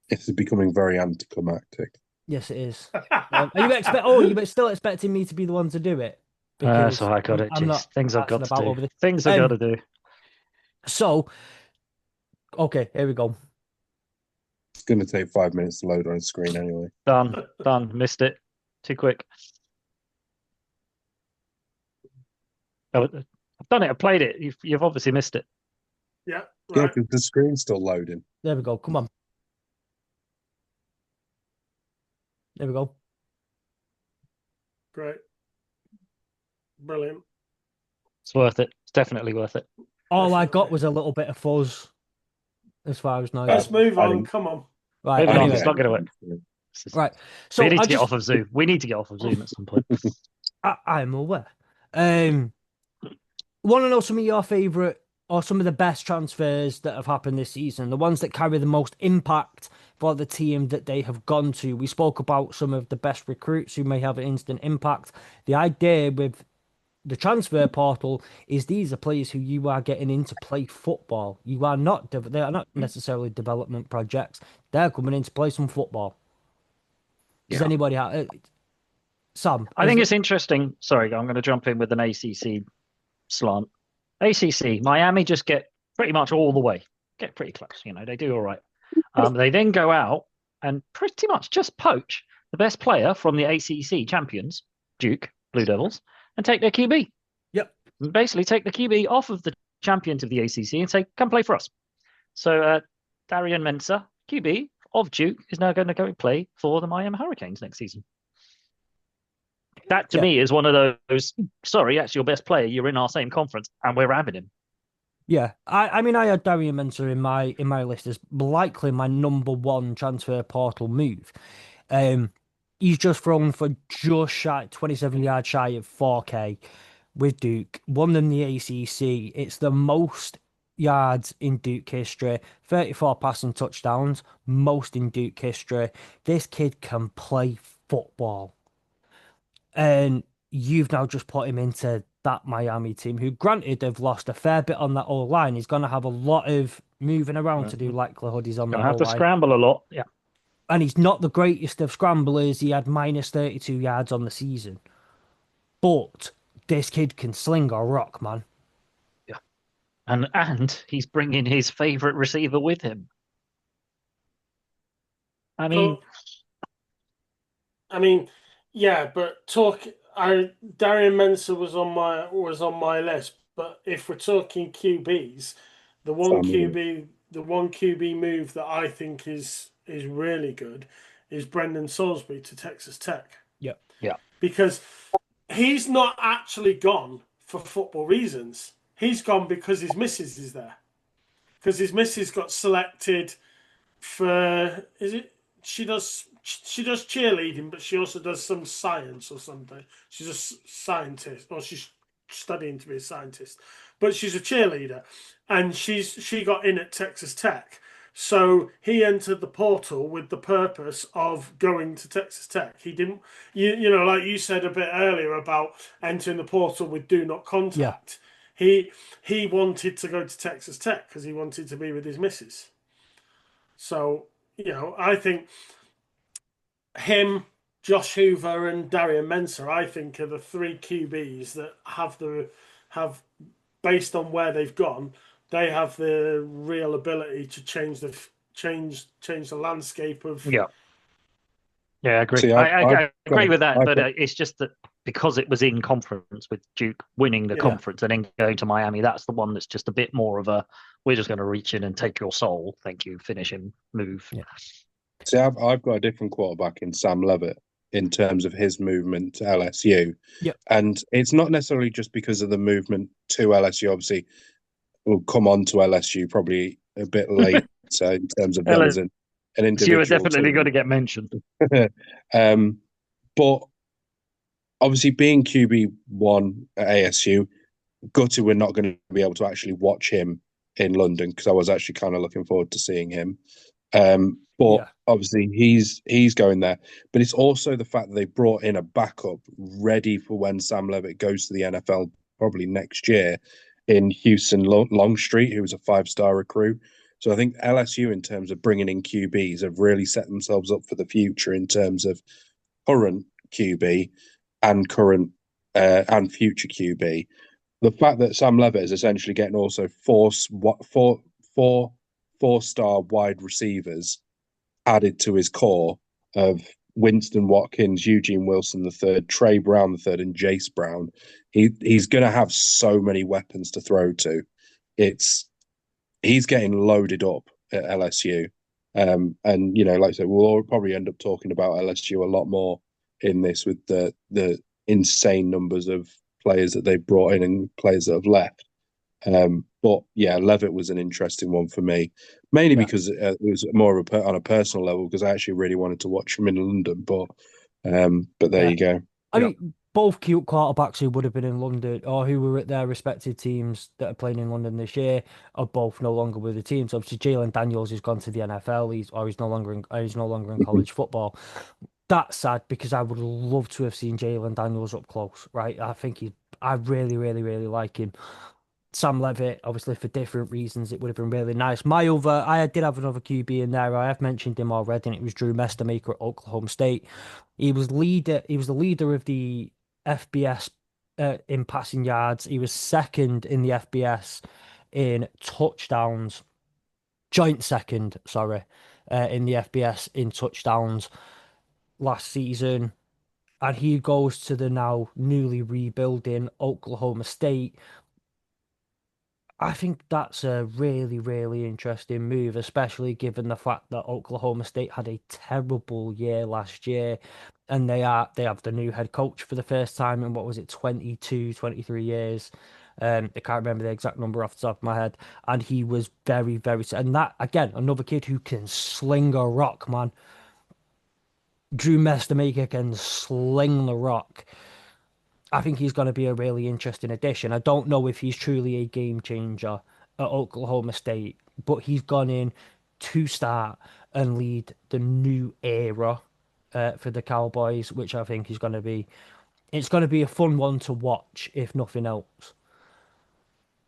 D: It's becoming very anticlimactic.
B: Yes, it is. Are you still expecting me to be the one to do it?
A: So I got it.
B: I'm not
A: things I've got to
B: about
A: do. Things I've got to do.
B: So, okay, here we go.
D: It's going to take 5 minutes to load on a screen anyway.
A: Done. Missed it. Too quick. I've done it. I played it. You've obviously missed it.
C: Yeah.
D: Yeah,
C: Right.
D: because the screen's still loading.
B: There we go. Come on. There we go.
C: Great. Brilliant.
A: It's worth it. It's definitely worth it.
B: All I got was a little bit of fuzz as far as now.
C: Let's move on.
D: think-
C: Come on.
B: Right.
A: Moving on.
B: Anyway.
A: It's not going to work.
B: Right. So
A: we need
B: I
A: to get off of Zoom. We need to get off of Zoom at some point.
B: I'm aware. Want to know some of your favourite or some of the best transfers that have happened this season, the ones that carry the most impact for the team that they have gone to. We spoke about some of the best recruits who may have an instant impact. The idea with the transfer portal is these are players who you are getting in to play football. They are not necessarily development projects. They're coming in to play some football. Does anybody have... Sam?
A: I think it's interesting. Sorry, I'm going to jump in with an ACC slant. ACC, Miami just get pretty much all the way. Get pretty close. They do all right. They then go out and pretty much just poach the best player from the ACC champions, Duke, Blue Devils, and take their QB.
B: Yep.
A: And basically take the QB off of the champions of the ACC and say, come play for us. So Darian Mensah, QB of Duke, is now going to go and play for the Miami Hurricanes next season. That to
B: Yeah.
A: me is one of those. Sorry, that's your best player. You're in our same conference, and we're having him.
B: Yeah, I mean, I had Darian Mensah in my list as likely my number one transfer portal move. Um, he's just thrown for just shy 27 yards shy of 4K with Duke. Won them the ACC. It's the most yards in Duke history. 34 passing touchdowns, most in Duke history. This kid can play football. And you've now just put him into that Miami team, who granted have lost a fair bit on that old line. He's going to have a lot of moving around to do likelihood he's on
A: Gonna
B: that
A: have
B: old
A: to
B: line.
A: scramble a lot. Yeah.
B: And he's not the greatest of scramblers. He had minus 32 yards on the season. But this kid can sling or rock, man.
A: Yeah. And he's bringing his favorite receiver with him. I mean,
C: Yeah, but Darian Mensah was on my list. But if we're talking QBs, the one QB move that I think is really good is Brendan Salisbury to Texas Tech.
B: Yep.
A: yeah.
C: Because he's not actually gone for football reasons. He's gone because his missus is there. Because his missus got selected for she does cheerleading, but she also does some science or something. She's a scientist, or she's studying to be a scientist, but she's a cheerleader, and she got in at Texas Tech. So he entered the portal with the purpose of going to Texas Tech. He didn't, like you said a bit earlier about entering the portal with do not contact. Yeah. He wanted to go to Texas Tech because he wanted to be with his missus. So, I think him, Josh Hoover, and Darian Mensah, I think, are the three QBs that have based on where they've gone, they have the real ability to change the landscape of.
A: Yeah. Yeah, I agree.
D: See,
A: I agree with that,
D: I've
A: but
D: got,
A: it's just that because it was in conference with Duke winning the conference and then going to Miami, that's the one that's just a bit more of a we're just going to reach in and take your soul. Thank you. Finish him. Move.
B: Yeah.
D: See, I've got a different quarterback in Sam Levitt in terms of his movement to LSU.
B: Yep.
D: And it's not necessarily just because of the movement to LSU. Obviously, we'll come on to LSU probably a bit later in terms of them as an individual.
A: You are definitely going to get mentioned.
D: But obviously, being QB1 at ASU, gutted we're not going to be able to actually watch him in London because I was actually kind of looking forward to seeing him. But obviously he's going there. But it's also the fact that they brought in a backup ready for when Sam Levitt goes to the NFL probably next year in Houston Longstreet, who was a 5-star recruit. So I think LSU, in terms of bringing in QBs, have really set themselves up for the future in terms of current QB and current and future QB. The fact that Sam Levitt is essentially getting also four-star wide receivers added to his core of Winston Watkins, Eugene Wilson III, Trey Brown III, and Jace Brown. He's going to have so many weapons to throw to. He's getting loaded up at LSU. And, like I said, we'll probably end up talking about LSU a lot more in this with the insane numbers of players that they brought in and players that have left. But yeah, Levitt was an interesting one for me, mainly because it was more of on a personal level because I actually really wanted to watch him in London. But there you go.
B: I mean, both cute quarterbacks who would have been in London or who were at their respective teams that are playing in London this year are both no longer with the teams. Obviously, Jalen Daniels has gone to the NFL. He's no longer in college football. That's sad because I would love to have seen Jalen Daniels up close. Right, I really, really, really like him. Sam Levitt, obviously for different reasons, it would have been really nice. I did have another QB in there. I have mentioned him already, and it was Drew Mestermaker at Oklahoma State. He was the leader of the FBS in passing yards. He was second in the FBS in touchdowns, joint second, sorry, in the FBS in touchdowns last season. And he goes to the now newly rebuilding Oklahoma State. I think that's a really, really interesting move, especially given the fact that Oklahoma State had a terrible year last year, and they have the new head coach for the first time in what was it, 22, 23 years. I can't remember the exact number off the top of my head, and he was very, very, and that again, another kid who can sling a rock, man. Drew Maker can sling the rock. I think he's going to be a really interesting addition. I don't know if he's truly a game changer at Oklahoma State, but he's gone in to start and lead the new era for the Cowboys, which I think is going to be it's going to be a fun one to watch, if nothing else.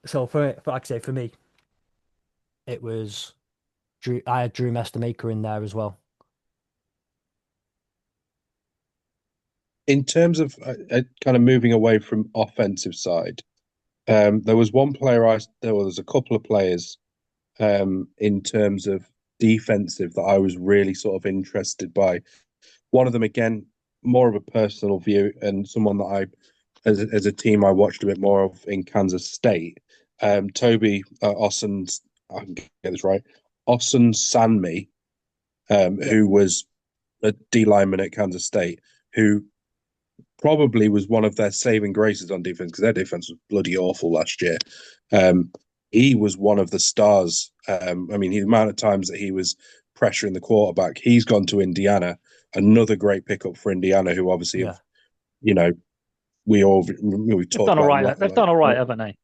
B: So like I say, for me, it was Drew. I had Drew Maker in there as well.
D: In terms of kind of moving away from offensive side, there was one player there was a couple of players in terms of defensive that I was really sort of interested by. One of them, again, more of a personal view and someone that as a team, I watched a bit more of in Kansas State. Toby Ossen, I can get this right, Ossen Sanmi, who was a D lineman at Kansas State, who probably was one of their saving graces on defense because their defense was bloody awful last year. He was one of the stars. I mean, the amount of times that he was pressuring the quarterback, he's gone to Indiana. Another great pickup for Indiana, who obviously have, you know, we've talked
A: done all
D: about
A: right. They've done all right, haven't they?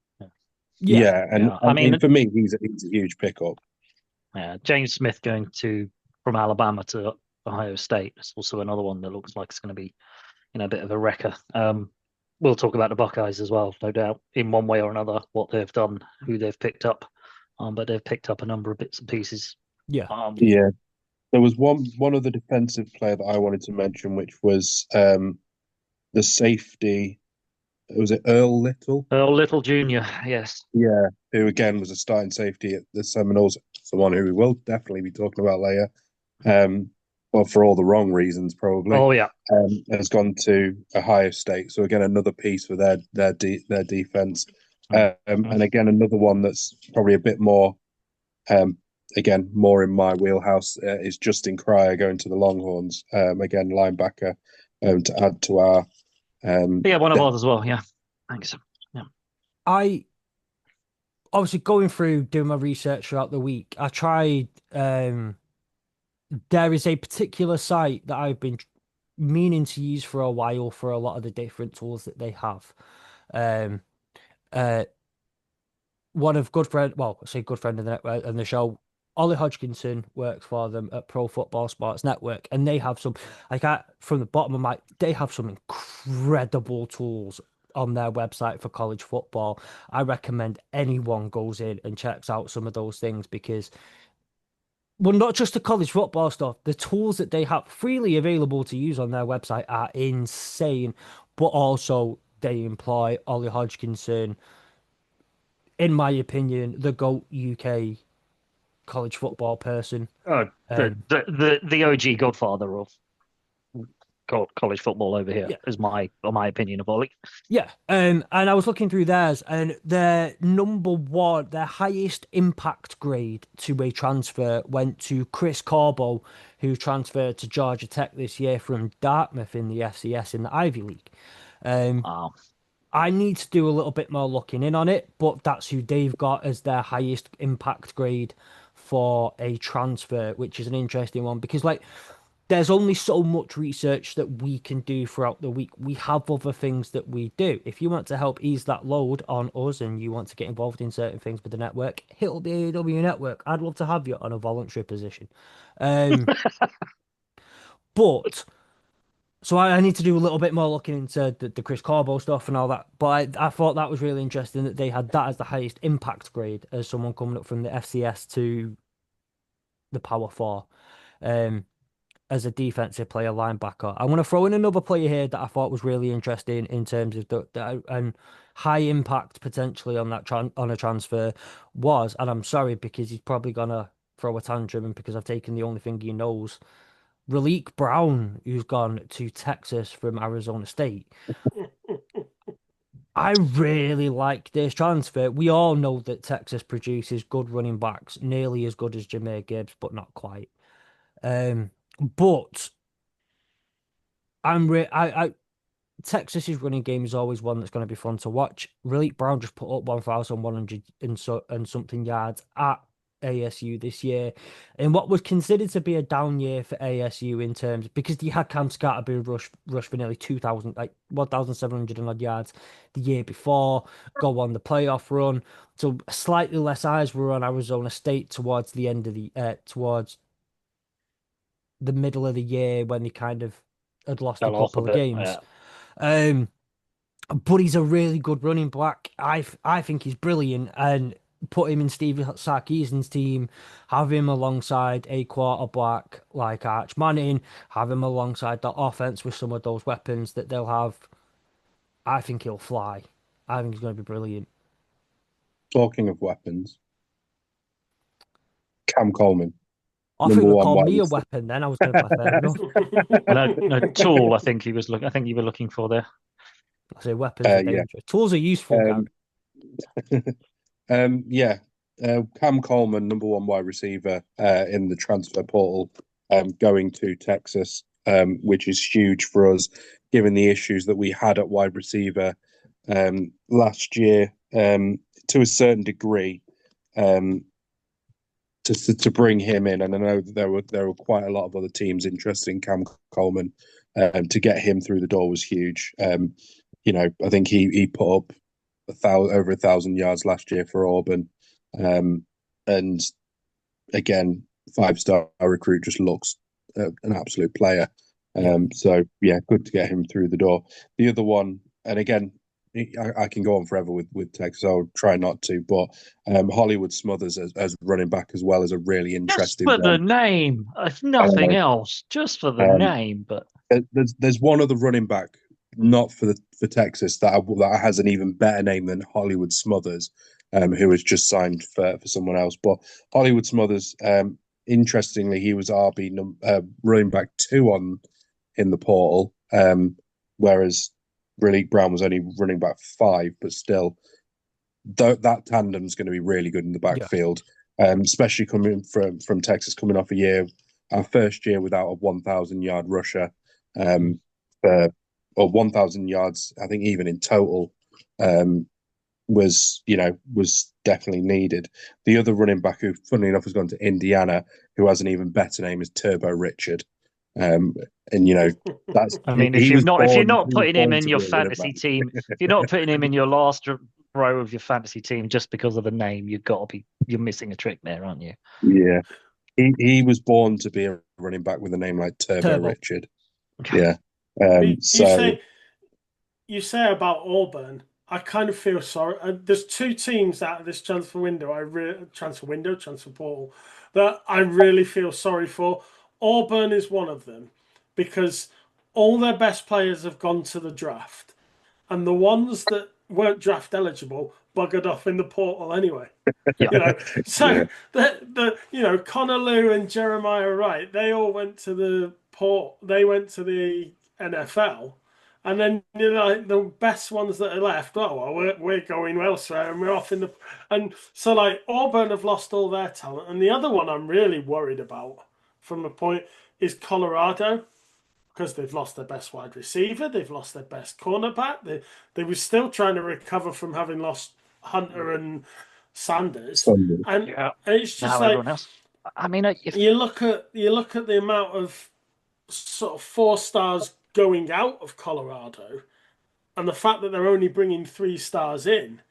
D: Yeah, and
A: yeah. I mean,
D: for me, he's a huge pickup.
A: Yeah, James Smith going from Alabama to Ohio State is also another one that looks like it's going to be, a bit of a wrecker. We'll talk about the Buckeyes as well, no doubt, in one way or another, what they've done, who they've picked up. But they've picked up a number of bits and pieces.
B: Yeah.
D: Yeah. There was one other defensive player that I wanted to mention, which was the safety. Was it Earl Little?
A: Earl Little Jr., yes.
D: Yeah, who again was a starting safety at the Seminoles, someone who we will definitely be talking about later. Well, for all the wrong reasons, probably.
A: Oh yeah,
D: has gone to Ohio State. So again, another piece for their defense. And again, another one that's probably a bit more, again, more in my wheelhouse is Justin Cryer going to the Longhorns. Again, linebacker to add to our.
A: Yeah, one of ours as well. Yeah, thanks. Yeah.
B: I obviously going through doing my research throughout the week. I tried. There is a particular site that I've been meaning to use for a while for a lot of the different tools that they have. Um, uh, One of good friend, well, I say good friend of the network and the show, Ollie Hodgkinson works for them at Pro Football Sports Network, and they have some, from the bottom of my, they have some incredible tools on their website for college football. I recommend anyone goes in and checks out some of those things because, well, not just the college football stuff, the tools that they have freely available to use on their website are insane, but also they employ Ollie Hodgkinson, in my opinion, the GOAT UK college football person.
A: Oh, the OG godfather of college football over here is my opinion of Ollie.
B: Yeah, and I was looking through theirs, and their number one, their highest impact grade to a transfer went to Chris Corbo, who transferred to Georgia Tech this year from Dartmouth in the FCS in the Ivy League.
A: Wow.
B: I need to do a little bit more looking in on it, but that's who they've got as their highest impact grade for a transfer, which is an interesting one because, like, there's only so much research that we can do throughout the week. We have other things that we do. If you want to help ease that load on us and you want to get involved in certain things with the network, hit up the AEW network. I'd love to have you on a voluntary position. But so I need to do a little bit more looking into the Chris Corbo stuff and all that. But I thought that was really interesting that they had that as the highest impact grade as someone coming up from the FCS to the Power Four. As a defensive player, linebacker. I want to throw in another player here that I thought was really interesting in terms of the and high impact potentially on that on a transfer was, and I'm sorry because he's probably gonna throw a tantrum and because I've taken the only thing he knows. Raleek Brown, who's gone to Texas from Arizona State. I really like this transfer. We all know that Texas produces good running backs, nearly as good as Jahmyr Gibbs, but not quite. Um, but I Texas's running game is always one that's going to be fun to watch. Malik Brown just put up 1,100 and something yards at ASU this year, in what was considered to be a down year for ASU in terms because he had Cam Scatterby rush for nearly 2,000, like 1,700 and odd yards the year before, go on the playoff run. So slightly less eyes were on Arizona State towards the end of towards the middle of the year when they kind of had lost a
A: Fell off a
B: couple of
A: bit.
B: games.
A: Yeah.
B: Um, but he's a really good running back. I think he's brilliant, and put him in Steve Sarkisian's team, have him alongside a quarterback like Arch Manning, have him alongside the offense with some of those weapons that they'll have. I think he'll fly. I think he's going to be brilliant.
D: Talking of weapons, Cam Coleman,
B: I think
D: number
B: they
D: one
B: call
D: wide
B: me a
D: receiver.
B: weapon. Then I was going to play fair enough.
A: No, no tool. I think he was looking. I think you were looking for there.
B: I say weapons are
D: Yeah.
B: dangerous. Tools are useful, Gary.
D: Yeah. Cam Coleman, number one wide receiver in the transfer portal, going to Texas, which is huge for us, given the issues that we had at wide receiver last year, to a certain degree. To bring him in, and I know that there were quite a lot of other teams interested in Cam Coleman. To get him through the door was huge. I think he put up over 1,000 yards last year for Auburn, and again, 5-star recruit, just looks an absolute player. So yeah, good to get him through the door. The other one, and again, I can go on forever with Texas. I'll try not to, but Hollywood Smothers as running back as well is a really
A: Just
D: interesting
A: for the
D: one.
A: name, if nothing else, just for the
D: Um,
A: name. But
D: there's one other running back, not for Texas, that has an even better name than Hollywood Smothers, who has just signed for someone else. But Hollywood Smothers, interestingly, he was running back 2 in the portal, whereas Malik Brown was only running back 5. But still, that tandem's going to be really good in the
B: Yeah.
D: backfield, especially coming from Texas, coming off our first year without a 1,000-yard rusher, or 1,000 yards, I think even in total, was definitely needed. The other running back who, funnily enough, has gone to Indiana, who has an even better name, is Turbo Richard. And that's
A: I mean,
D: he was
A: if you're
D: born
A: not putting him in
D: to
A: your
D: be a running
A: fantasy
D: back.
A: team, if you're not putting him in your last row of your fantasy team just because of the name, you're missing a trick there, aren't you?
D: Yeah. He was born to be a running back with a name like Turbo
B: Turbo.
D: Richard. Yeah.
C: You
D: So
C: say about Auburn. I kind of feel sorry. There's 2 teams out of this transfer portal that I really feel sorry for. Auburn is one of them because all their best players have gone to the draft, and the ones that weren't draft eligible buggered off in the portal anyway.
A: Yeah.
C: So
D: Yeah.
C: the Connor Lew and Jeremiah Wright, they all went to the port. They went to the NFL, and then the best ones that are left. Oh well, we're going elsewhere, and we're off in the. And so Auburn have lost all their talent, and the other one I'm really worried about from a point is Colorado, because they've lost their best wide receiver, they've lost their best cornerback. They were still trying to recover from having lost Hunter and Sanders,
D: Sunday.
C: and
A: Yeah.
C: it's just
A: Now everyone else. I mean, if
C: you look at the amount of sort of 4 stars going out of Colorado, and the fact that they're only bringing 3 stars in.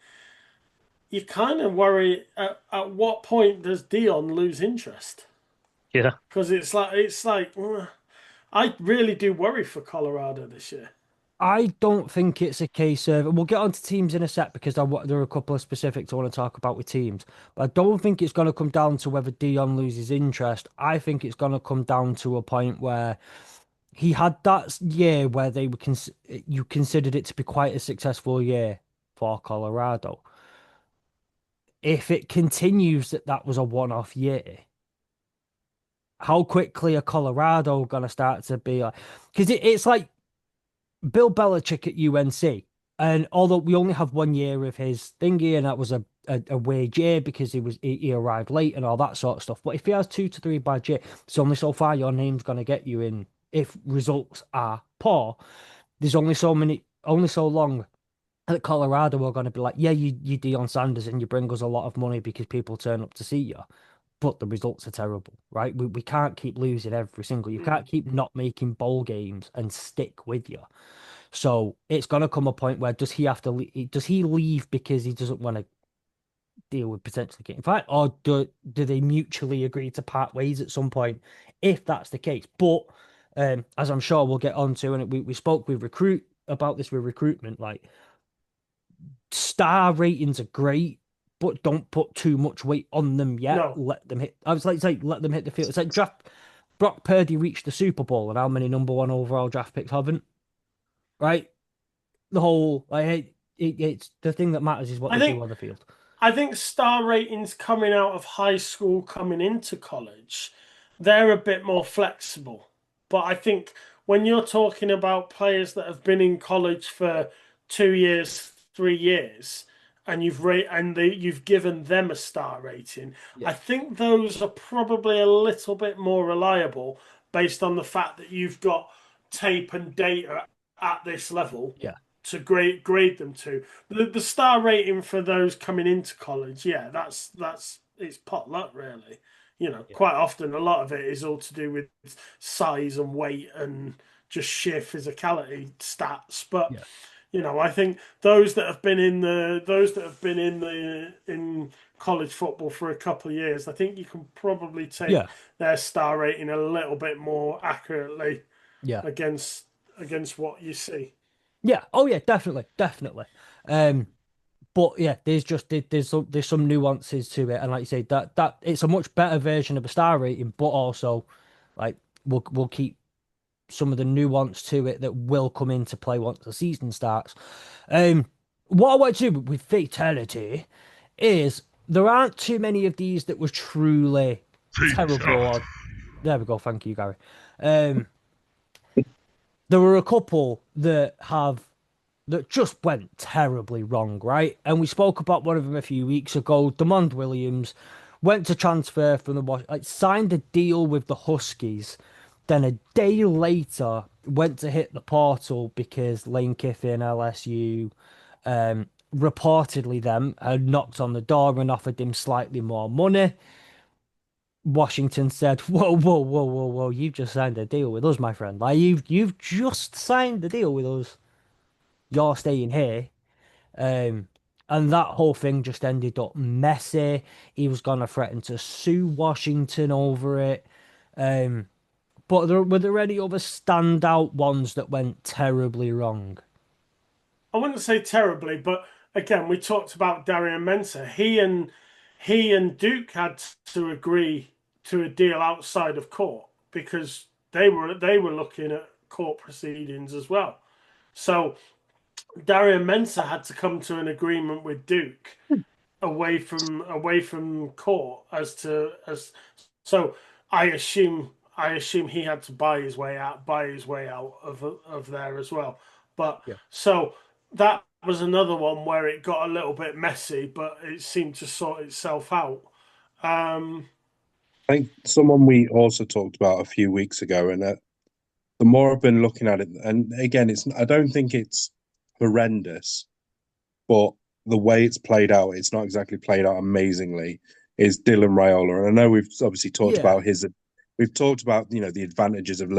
C: You kind of worry at what point does Dion lose interest?
A: yeah,
C: Because it's like I really do worry for Colorado this year.
B: I don't think it's a case of, and we'll get onto teams in a sec because there are a couple of specifics I want to talk about with teams. But I don't think it's going to come down to whether Dion loses interest. I think it's going to come down to a point where he had that year where you considered it to be quite a successful year for Colorado. If it continues that was a one-off year, how quickly are Colorado going to start to be like? Because it's like Bill Belichick at UNC And although we only have 1 year of his thingy, and that was a weird year because he arrived late and all that sort of stuff. But if he has 2 to 3 bad years, it's only so far your name's gonna get you in. If results are poor, there's only so long that Colorado are going to be like, yeah, you Deion Sanders and you bring us a lot of money because people turn up to see you, but the results are terrible, right? We can't keep losing every single. You can't keep not making bowl games and stick with you. So it's going to come a point where does he have to does he leave because he doesn't want to deal with potentially getting fired, or do they mutually agree to part ways at some point? If that's the case, but as I'm sure we'll get on to, and we spoke with about this with recruitment, like star ratings are great, but don't put too much weight on them yet.
C: No.
B: Let them hit. I was like, say, let them hit the field. It's like draft. Brock Purdy reached the Super Bowl, and how many number one overall draft picks haven't? Right. The whole it's the thing that matters is what they do on the field.
C: I think star ratings coming out of high school, coming into college, they're a bit more flexible. But I think when you're talking about players that have been in college for 2 years, 3 years, and you've given them a star rating,
B: Yeah.
C: I think those are probably a little bit more reliable based on the fact that you've got tape and data at this level.
B: Yeah.
C: To grade them to the star rating for those coming into college, yeah, that's it's pot luck really. Quite often a lot of it is all to do with size and weight and just sheer physicality stats. But I think those that have been in college football for a couple of years, I think you can probably take their star rating a little bit more accurately against what you see.
B: Yeah. Oh yeah, definitely. But yeah, there's some nuances to it, and like you say, that it's a much better version of a star rating, but also like we'll keep some of the nuance to it that will come into play once the season starts. What I want to do with fatality is there aren't too many of these that were truly terrible. There we go. Thank you, Gary. There were a couple that just went terribly wrong, right? And we spoke about one of them a few weeks ago. Demond Williams went to transfer from signed a deal with the Huskies. Then a day later went to hit the portal because Lane Kiffin, LSU, reportedly them had knocked on the door and offered him slightly more money. Washington said, "Whoa, whoa, whoa, whoa, whoa! You've just signed a deal with us, my friend. Like you've just signed the deal with us. You're staying here." And that whole thing just ended up messy. He was gonna threaten to sue Washington over it. But were there any other standout ones that went terribly wrong?
C: I wouldn't say terribly, but again, we talked about Darian Mensah. He and Duke had to agree to a deal outside of court because they were looking at court proceedings as well. So Darian Mensah had to come to an agreement with Duke away from court so I assume he had to buy his way out of there as well. But so that was another one where it got a little bit messy, but it seemed to sort itself out.
D: I think someone we also talked about a few weeks ago, and the more I've been looking at it, and again, I don't think it's horrendous, but the way it's played out, it's not exactly played out amazingly. Is Dylan Raiola, and I know we've obviously talked about we've talked about the advantages of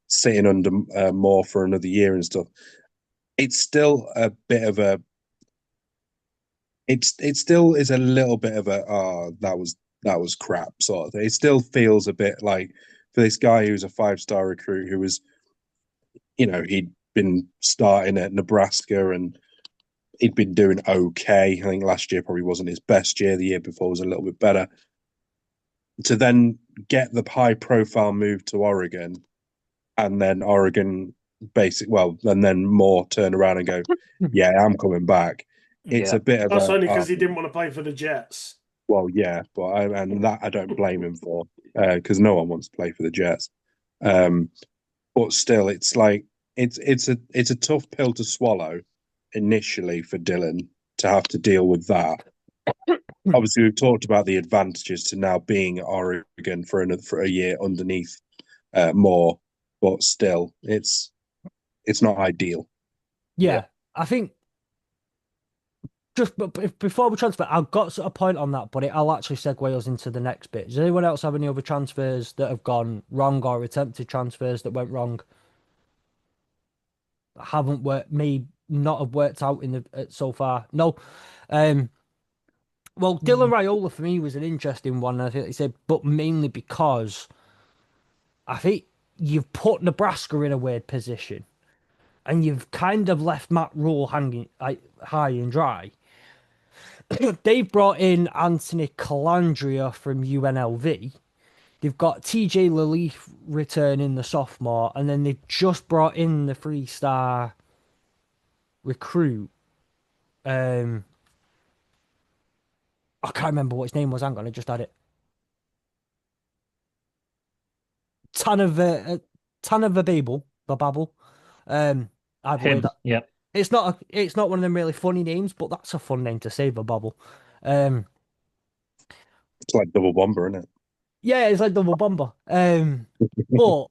D: sitting under Moore for another year and stuff. It's still a bit of a. It still is a little bit of a that was crap sort of thing. It still feels a bit like for this guy who's a 5-star recruit who was, he'd been starting at Nebraska and he'd been doing okay. I think last year probably wasn't his best year. The year before was a little bit better. To then get the high-profile move to Oregon, and then Oregon and then more turn around and go, "Yeah, I'm coming back." It's a bit of
C: that's only because he didn't want to play for the Jets.
D: Well, yeah, but I don't blame him for because no one wants to play for the Jets. But still, it's like it's a tough pill to swallow initially for Dylan to have to deal with that. Obviously, we've talked about the advantages to now being at Oregon for a year underneath Moore, but still, it's not ideal.
B: Yeah, I think just before we transfer, I've got a point on that, but I'll actually segue us into the next bit. Does anyone else have any other transfers that have gone wrong or attempted transfers that went wrong? Haven't worked, may not have worked out in the so far. No. Well, Dylan Raiola for me was an interesting one. I think he said, but mainly because I think you've put Nebraska in a weird position, and you've kind of left Matt Rule hanging high and dry. They've brought in Anthony Calandria from UNLV. They've got TJ Leleaf returning the sophomore, and then they've just brought in the 3-star recruit. I can't remember what his name was. Hang on, I just had it. Babel. I've
A: Him,
B: heard that.
A: yeah.
B: It's not one of them really funny names, but that's a fun name to say, Babel. Um,
D: It's like double bomber, isn't it?
B: yeah, it's like double bomber. But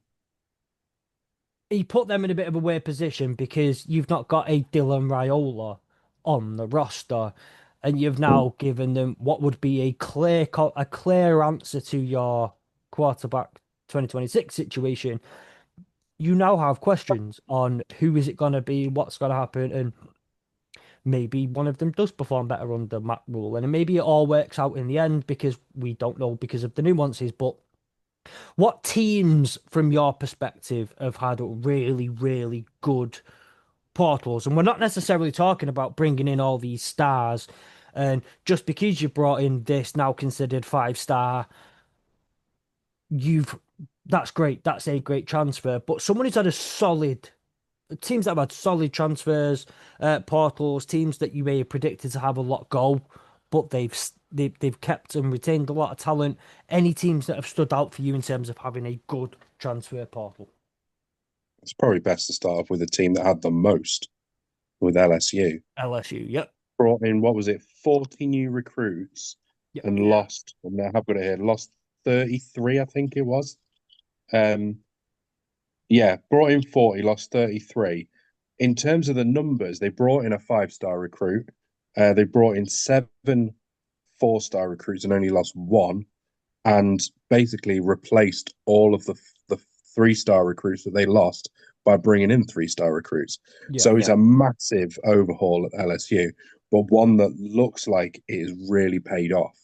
B: he put them in a bit of a weird position because you've not got a Dylan Raiola on the roster, and you've now given them what would be a clear answer to your quarterback 2026 situation. You now have questions on who is it going to be, what's going to happen, and maybe one of them does perform better under Matt Rule, and maybe it all works out in the end because we don't know because of the nuances. But what teams, from your perspective, have had really, really good portals? And we're not necessarily talking about bringing in all these stars, and just because you brought in this now considered 5-star, you've that's great. That's a great transfer. But someone who's had a solid teams that have had solid transfers, portals, teams that you may have predicted to have a lot go, but they've kept and retained a lot of talent. Any teams that have stood out for you in terms of having a good transfer portal?
D: It's probably best to start off with a team that had the most, with LSU.
B: LSU, yep.
D: Brought in, what was it, 40 new recruits
B: Yep.
D: and lost, and I have got it here, lost 33, I think it was. Yeah, brought in 40, lost 33. In terms of the numbers, they brought in a 5-star recruit. They brought in 7 4-star recruits and only lost 1, and basically replaced all of the 3-star recruits that they lost by bringing in 3-star recruits.
B: Yeah,
D: so it's a massive overhaul at LSU, but one that looks like it is really paid off.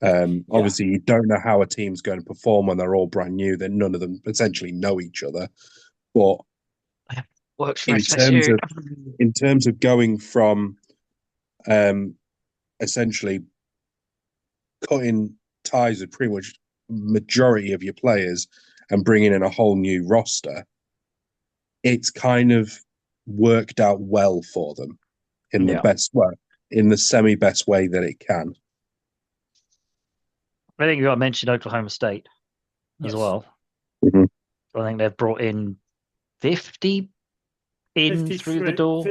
D: Obviously, you don't know how a team's going to perform when they're all brand new, that none of them essentially know each other. But
A: Works for
D: in terms of going from essentially cutting ties with pretty much majority of your players and bringing in a whole new roster, it's kind of worked out well for them in the best way, in the semi-best way that it can.
A: I think you got to mention Oklahoma State as well.
D: Mm-hmm.
A: I think they've brought in 50 through the door.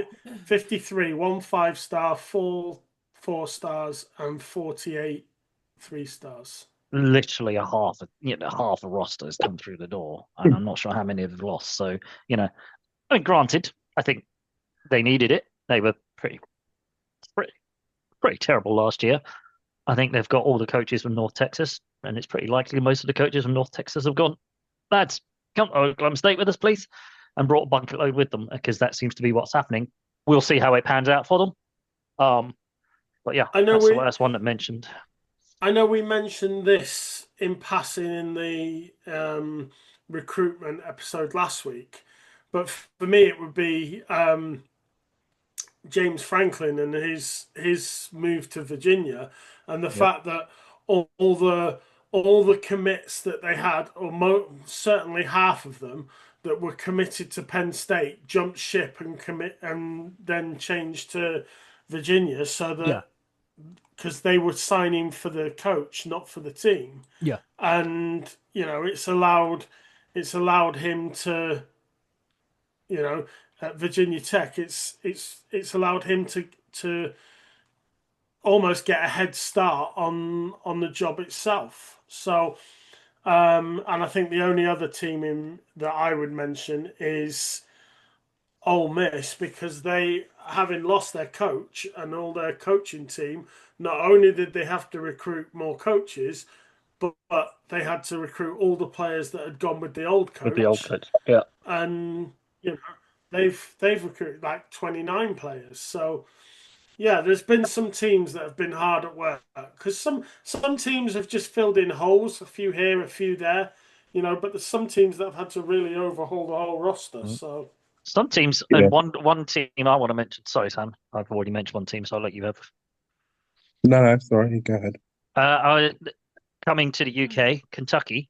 C: 53, 1 5-star, 4 4-stars, and 48 3-stars.
A: Literally half a roster has come through the door, and I'm not sure how many have lost. So, I mean, granted, I think they needed it. They were pretty terrible last year. I think they've got all the coaches from North Texas, and it's pretty likely most of the coaches from North Texas have gone, lads, come to Oklahoma State with us, please, and brought a bucket load with them, because that seems to be what's happening. We'll see how it pans out for them. But yeah, that's the last one that mentioned.
C: I know we mentioned this in passing in the recruitment episode last week, but for me it would be James Franklin and his move to Virginia, and the fact that all the commits that they had, or certainly half of them that were committed to Penn State, jumped ship and then changed to Virginia, so that because they were signing for the coach, not for the team.
B: Yeah,
C: and it's allowed him to at Virginia Tech, it's allowed him to almost get a head start on the job itself. So, and I think the only other team that I would mention is Ole Miss, because they, having lost their coach and all their coaching team, not only did they have to recruit more coaches, but they had to recruit all the players that had gone with the old coach.
A: With the old coach, yeah.
C: And they've recruited like 29 players. So yeah, there's been some teams that have been hard at work, because some teams have just filled in holes, a few here, a few there, but there's some teams that have had to really overhaul the whole roster. So
A: some teams, and one team I want to mention. Sorry, Sam, I've already mentioned one team, so I'll let you have.
D: No, sorry, go ahead.
A: Coming to the UK, Kentucky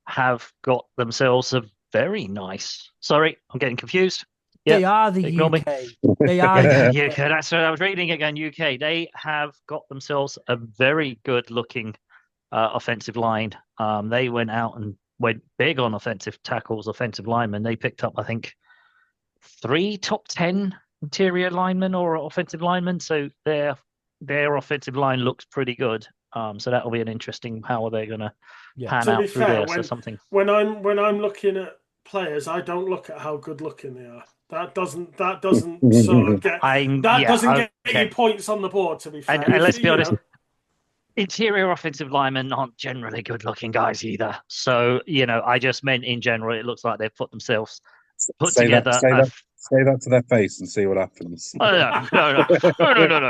A: have got themselves a very nice. Sorry, I'm getting confused.
B: They are the UK. They are the
A: UK. That's what I was reading again. UK. They have got themselves a very good-looking offensive line. They went out and went big on offensive tackles, offensive linemen. They picked up, I think, 3 top 10 interior linemen or offensive linemen. So their offensive line looks pretty good. So that'll be an interesting. How are they going to pan out through there? So something.
C: When I'm looking at players, I don't look at how good looking they are. That doesn't sort of get get you points on the board, to be fair.
A: And let's be honest, interior offensive linemen aren't generally good looking guys either. So, I just meant in general, it looks like they've put themselves together.
D: Say that to their face and see what happens.
A: No.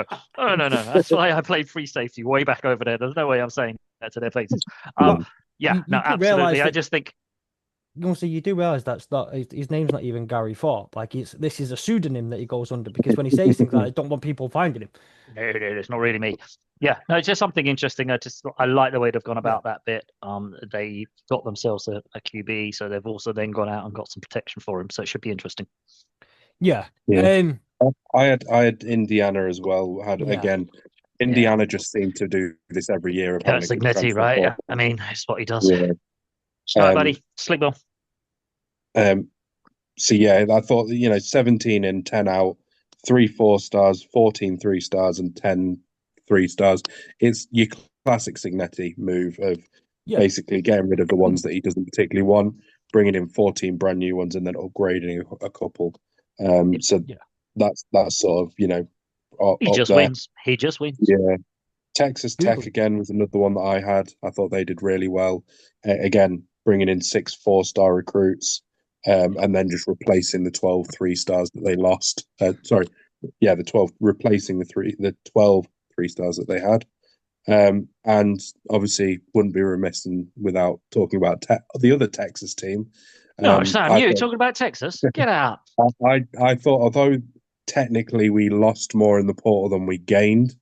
A: That's why I played free safety way back over there. There's no way I'm saying that to their faces. Absolutely. I just think.
B: So you do realize that's not his name's not even Gary Thorpe. Like this is a pseudonym that he goes under, because when he says things like that, I don't want people finding him.
A: No, it's not really me. Yeah, no, it's just something interesting. I like the way they've gone about that bit. They got themselves a QB, so they've also then gone out and got some protection for him. So it should be interesting.
B: Yeah.
D: I had Indiana as well. Indiana just seemed to do this every year.
A: Kurt Signetti, right? I mean, it's what he does. Yeah. All right, buddy. Sleep well.
D: So yeah, I thought 17 in, 10 out, 3 4-stars, 14 3-stars, and 10 3-stars. It's your classic Signetti move of basically getting rid of the ones that he doesn't particularly want, bringing in 14 brand new ones, and then upgrading a couple. That's sort of
A: he just wins. He just wins.
D: Yeah. Texas Tech again was another one that I had. I thought they did really well. Again, bringing in 6 4-star recruits, and then just replacing the 12 3-stars that they lost. The 12 replacing the 12 3-stars that they had. And obviously, wouldn't be remiss without talking about the other Texas team.
A: No, Sam, talking about Texas? Get out.
D: I thought, although technically we lost more in the portal than we gained,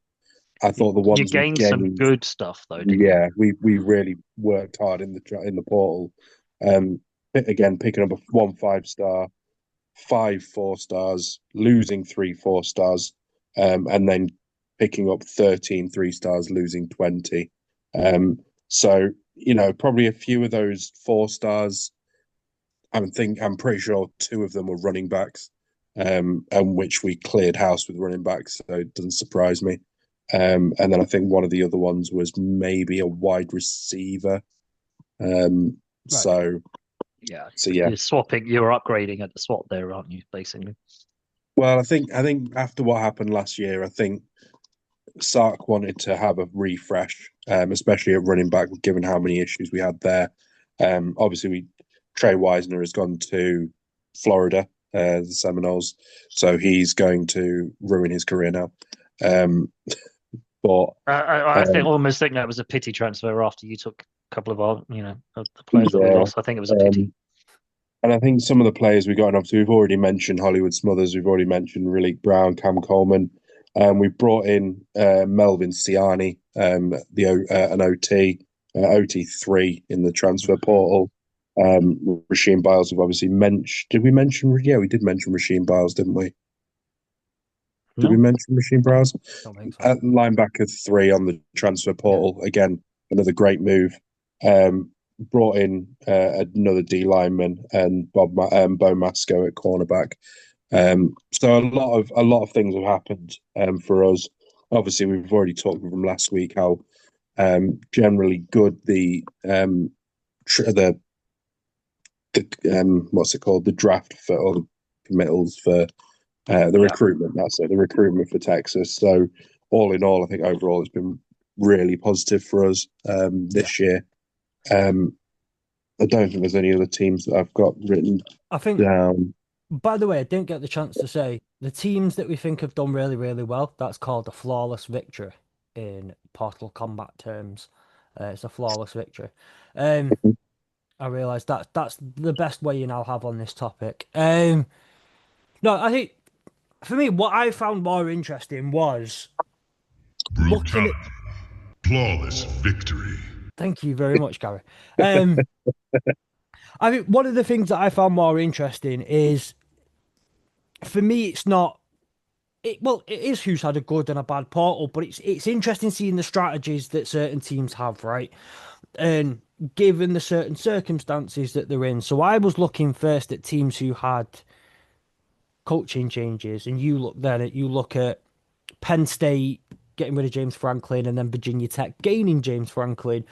D: I thought the ones
A: you gained some good stuff though.
D: We really worked hard in the portal. Again, picking up 1 5-star, 5 4-stars, losing 3 4-stars, and then picking up 13 3-stars, losing 20. So probably a few of those 4-stars. I'm pretty sure 2 of them were running backs, and which we cleared house with running backs, so it doesn't surprise me. And then I think one of the other ones was maybe a wide receiver.
A: Right.
D: So
A: yeah, you're swapping. You're upgrading at the swap there, aren't you? Basically.
D: Well, I think after what happened last year, I think Sark wanted to have a refresh, especially at running back, given how many issues we had there. Obviously, Trey Wisner has gone to Florida, the Seminoles, so he's going to ruin his career now. But
A: I almost think that was a pity transfer after you took a couple of our, the players that we lost. I think it was a pity.
D: And I think some of the players we got, and obviously we've already mentioned Hollywood Smothers, we've already mentioned Raleek Brown, Cam Coleman. We brought in Melvin Ciani, an OT3 in the transfer portal. Rasheem Biles, we've obviously mentioned. Did we mention? Yeah, we did mention Rasheem Biles, didn't we? Did we mention Rasheem Biles? Linebacker 3 on the transfer portal. Again, another great move. Brought in another D lineman and Bo Masco at cornerback. So a lot of things have happened for us. Obviously, we've already talked from last week how generally good the what's it called, the draft for all the committals for the recruitment. That's it, the recruitment for Texas. So all in all, I think overall it's been really positive for us this year. I don't think there's any other teams that I've got written
B: I think,
D: down.
B: by the way, I didn't get the chance to say the teams that we think have done really, really well. That's called a flawless victory in Portal Combat terms. It's a flawless victory. I realise that's the best way you now have on this topic. No, I think for me, what I found more interesting was looking
E: Brutality.
B: at.
E: Flawless victory.
B: Thank you very much, Gary. I mean, one of the things that I found more interesting is, for me, it's not. Well, it is who's had a good and a bad portal, but it's interesting seeing the strategies that certain teams have, right? And given the certain circumstances that they're in. So I was looking first at teams who had coaching changes, and you look at Penn State getting rid of James Franklin, and then Virginia Tech gaining James Franklin,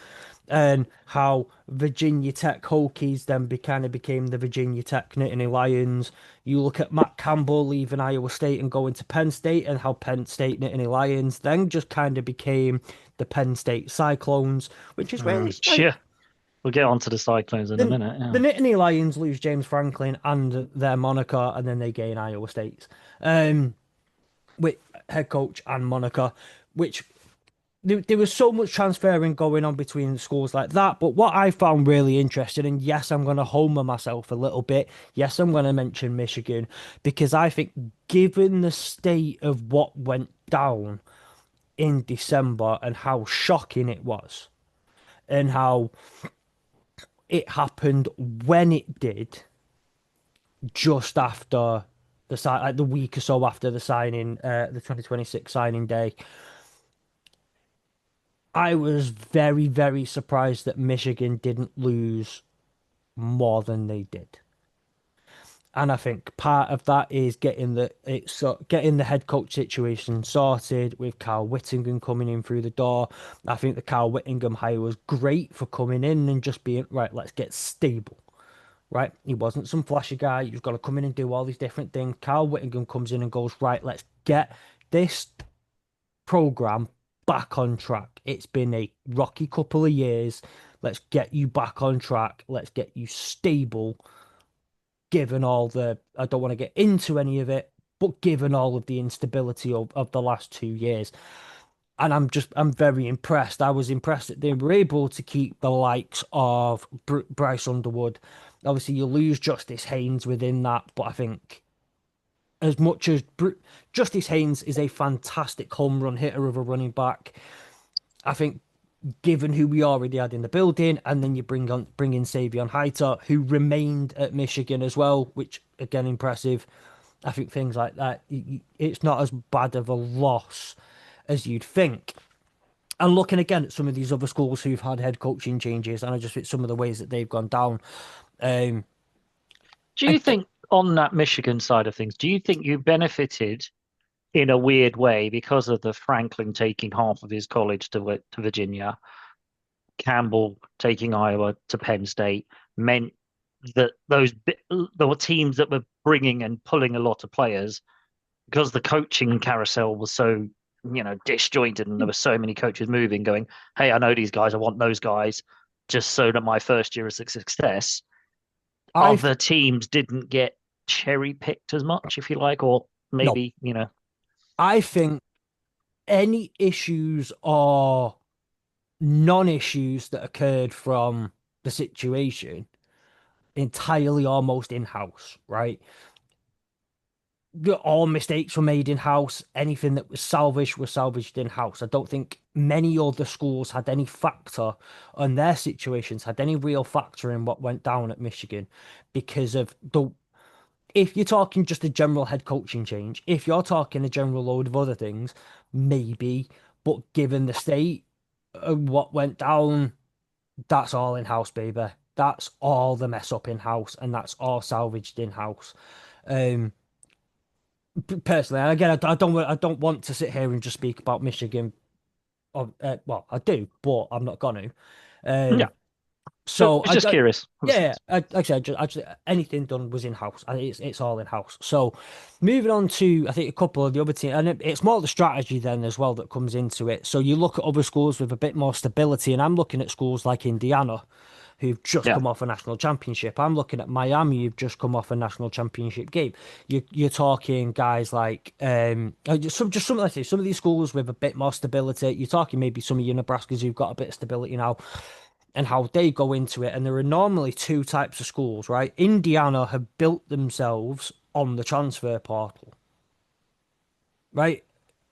B: and how Virginia Tech Hokies then became the Virginia Tech Nittany Lions. You look at Matt Campbell leaving Iowa State and going to Penn State, and how Penn State Nittany Lions then just kind of became the Penn State Cyclones, which is really
A: Sure. We'll get on to the Cyclones in a minute.
B: the Nittany Lions lose James Franklin and their moniker, and then they gain Iowa State's with head coach and moniker, which there was so much transferring going on between schools like that. But what I found really interesting, and yes, I'm going to homer myself a little bit. Yes, I'm going to mention Michigan, because I think, given the state of what went down in December and how shocking it was, and how it happened when it did, just after the week or so after the signing, the 2026 signing day, I was very, very surprised that Michigan didn't lose more than they did. And I think part of that is getting the head coach situation sorted, with Carl Whittingham coming in through the door. I think the Carl Whittingham hire was great for coming in and just being right. Let's get stable. Right, he wasn't some flashy guy. You've got to come in and do all these different things. Carl Whittingham comes in and goes, right, let's get this program back on track. It's been a rocky couple of years. Let's get you back on track. Let's get you stable. Given all I don't want to get into any of it, but given all of the instability of the last 2 years. And I'm very impressed. I was impressed that they were able to keep the likes of Bryce Underwood. Obviously, you lose Justice Haynes within that, but I think, as much as Justice Haynes is a fantastic home run hitter of a running back, I think, given who we already had in the building, and then you bring in Savion Hightower, who remained at Michigan as well, which again impressive. I think things like that, it's not as bad of a loss as you'd think. And looking again at some of these other schools who've had head coaching changes, and I just think some of the ways that they've gone down.
A: Do you think, on that Michigan side of things, do you think you benefited in a weird way because of the Franklin taking half of his college to Virginia, Campbell taking Iowa to Penn State, meant that there were teams that were bringing and pulling a lot of players, because the coaching carousel was so disjointed, and there were so many coaches moving, going, hey, I know these guys, I want those guys, just so that my first year is a success. Other teams didn't get cherry picked as much, if you like, or maybe,
B: I think any issues or non-issues that occurred from the situation entirely almost in-house, right? All mistakes were made in-house. Anything that was salvaged in-house. I don't think many other schools had any factor on their situations, had any real factor in what went down at Michigan, because of if you're talking just a general head coaching change, if you're talking a general load of other things, maybe, but given the state of what went down, that's all in-house, baby. That's all the mess up in-house, and that's all salvaged in-house. personally, and again, I don't want to sit here and just speak about Michigan. Well, I do, but I'm not gonna.
A: Yeah.
B: Um,
A: So I
B: so
A: was just curious.
B: yeah, like I said, actually, anything done was in house. It's all in house. So, moving on to I think a couple of the other teams, and it's more the strategy then as well that comes into it. So you look at other schools with a bit more stability, and I'm looking at schools like Indiana, who've just
A: Yeah.
B: come off a national championship. I'm looking at Miami, who've just come off a national championship game. You're talking guys like some let's say some of these schools with a bit more stability. You're talking maybe some of your Nebraskas who've got a bit of stability now and how they go into it. And there are normally two types of schools, right? Indiana have built themselves on the transfer portal, right?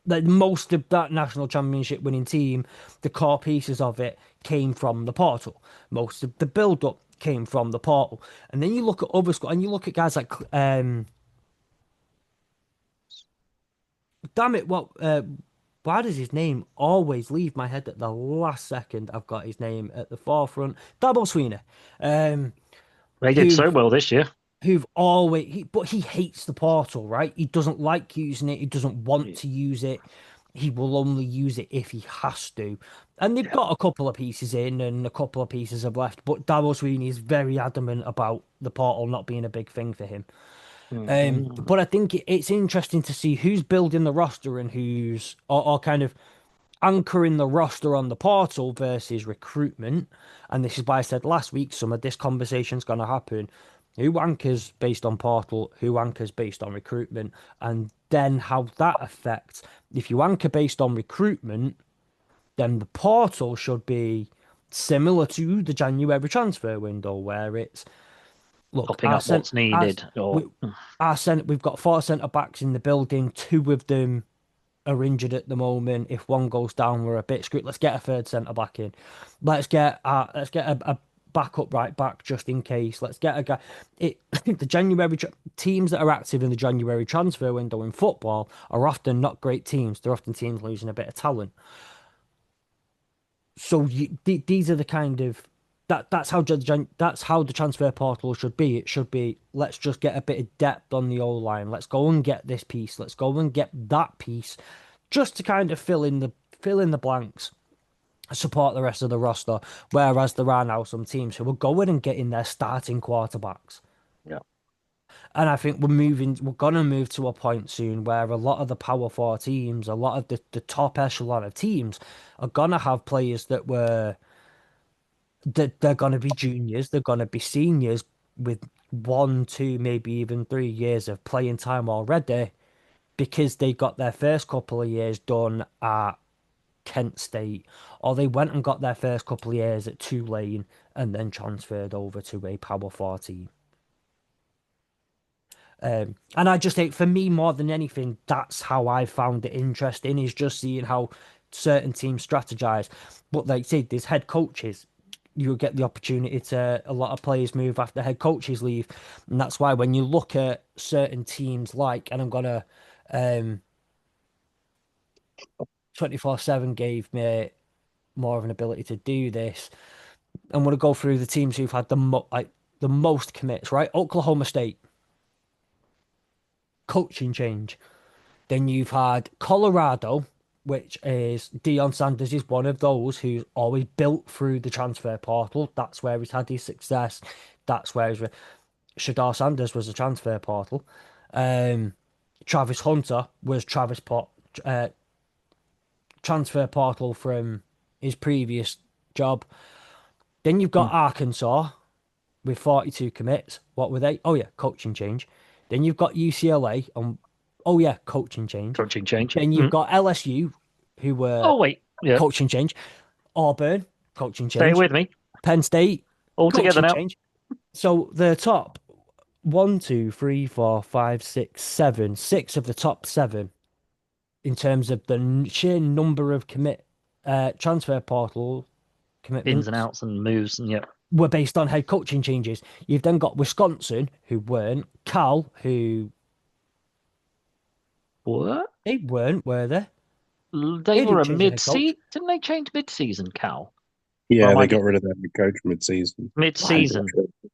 B: Like most of that national championship winning team, the core pieces of it came from the portal. Most of the build up came from the portal. And then you look at other schools and you look at guys like damn it, what why does his name always leave my head at the last second? I've got his name at the forefront. Dabo Sweeney.
A: They did
B: Who
A: so well this year.
B: who've always but he hates the portal, right? He doesn't like using it. He doesn't want
A: Yeah.
B: to use it. He will only use it if he has to. And they've got a couple of pieces in and a couple of pieces have left, but Darryl Sweeney is very adamant about the portal not being a big thing for him.
A: Mhm.
B: But I think it's interesting to see who's building the roster and who's or kind of anchoring the roster on the portal versus recruitment. And this is why I said last week some of this conversation's going to happen. Who anchors based on portal, who anchors based on recruitment, and then how that affects. If you anchor based on recruitment, then the portal should be similar to the January transfer window, where it's look,
A: Topping up what's needed. Or
B: we've got four centre backs in the building. Two of them are injured at the moment. If one goes down, we're a bit screwed. Let's get a third centre back in. Let's get a backup right back just in case. Let's get a guy. The teams that are active in the January transfer window in football are often not great teams. They're often teams losing a bit of talent. So these are the kind of that's how the transfer portal should be. It should be let's just get a bit of depth on the O line. Let's go and get this piece. Let's go and get that piece, just to kind of fill in the blanks, support the rest of the roster. Whereas there are now some teams who are going and getting their starting quarterbacks.
A: yeah.
B: And I think we're gonna move to a point soon where a lot of the Power Four teams, a lot of the top echelon of teams, are gonna have players that they're gonna be juniors, they're gonna be seniors with 1, 2, maybe even 3 years of playing time already, because they got their first couple of years done at Kent State, or they went and got their first couple of years at Tulane and then transferred over to a Power Four team. And I just think, for me, more than anything, that's how I found it interesting, is just seeing how certain teams strategize. But like I say, there's head coaches. You'll get the opportunity to, a lot of players move after head coaches leave. And that's why when you look at certain teams like, and I'm going to, 24/7 gave me more of an ability to do this. I'm going to go through the teams who've had the most commits, right? Oklahoma State, coaching change. Then you've had Colorado, which is Deion Sanders is one of those who's always built through the transfer portal. That's where he's had his success. That's where Shadar Sanders was a transfer portal. Travis Hunter was transfer portal from his previous job. Then you've got Arkansas with 42 commits. What were they? Oh yeah, coaching change. Then you've got UCLA on. Oh yeah, coaching change.
A: Coaching change.
B: Then you've got LSU, who were
A: Oh wait, yeah.
B: coaching change. Auburn, coaching
A: Stay
B: change.
A: with me.
B: Penn State,
A: All together
B: coaching
A: now.
B: change. So the top 1, 2, 3, 4, 5, 6, 7, 6 of the top 7 in terms of the sheer number of transfer portal commitments
A: Ins and outs and moves and yeah.
B: were based on head coaching changes. You've then got Wisconsin, who weren't. Cal, who
A: What?
B: they weren't, were they?
A: They
B: They
A: were a
B: didn't change their head coach.
A: mid-season. Didn't they change mid-season, Cal?
D: Yeah,
A: Or
D: they
A: am
D: got rid of their head coach mid-season.
A: Mid-season.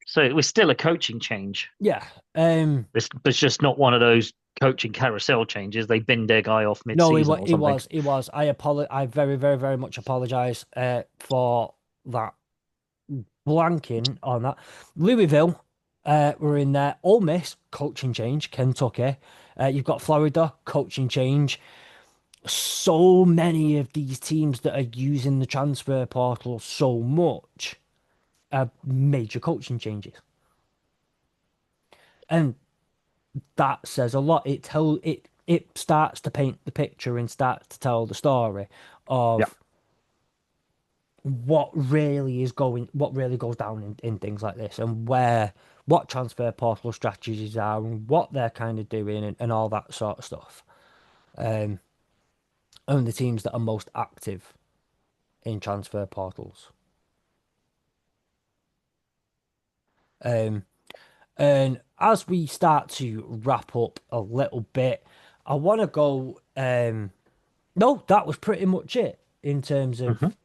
A: So it was still a coaching change.
B: Yeah.
A: It's just not one of those coaching carousel changes. They binned their guy off
B: No,
A: mid-season or something.
B: it was. I very, very, very much apologize for that blanking on that. Louisville were in there. Ole Miss, coaching change. Kentucky. You've got Florida, coaching change. So many of these teams that are using the transfer portal so much are major coaching changes. And that says a lot. It starts to paint the picture and starts to tell the story of what really goes down in things like this, and what transfer portal strategies are and what they're kind of doing, and all that sort of stuff. And the teams that are most active in transfer portals. And as we start to wrap up a little bit, I want to go. No, that was pretty much it in terms of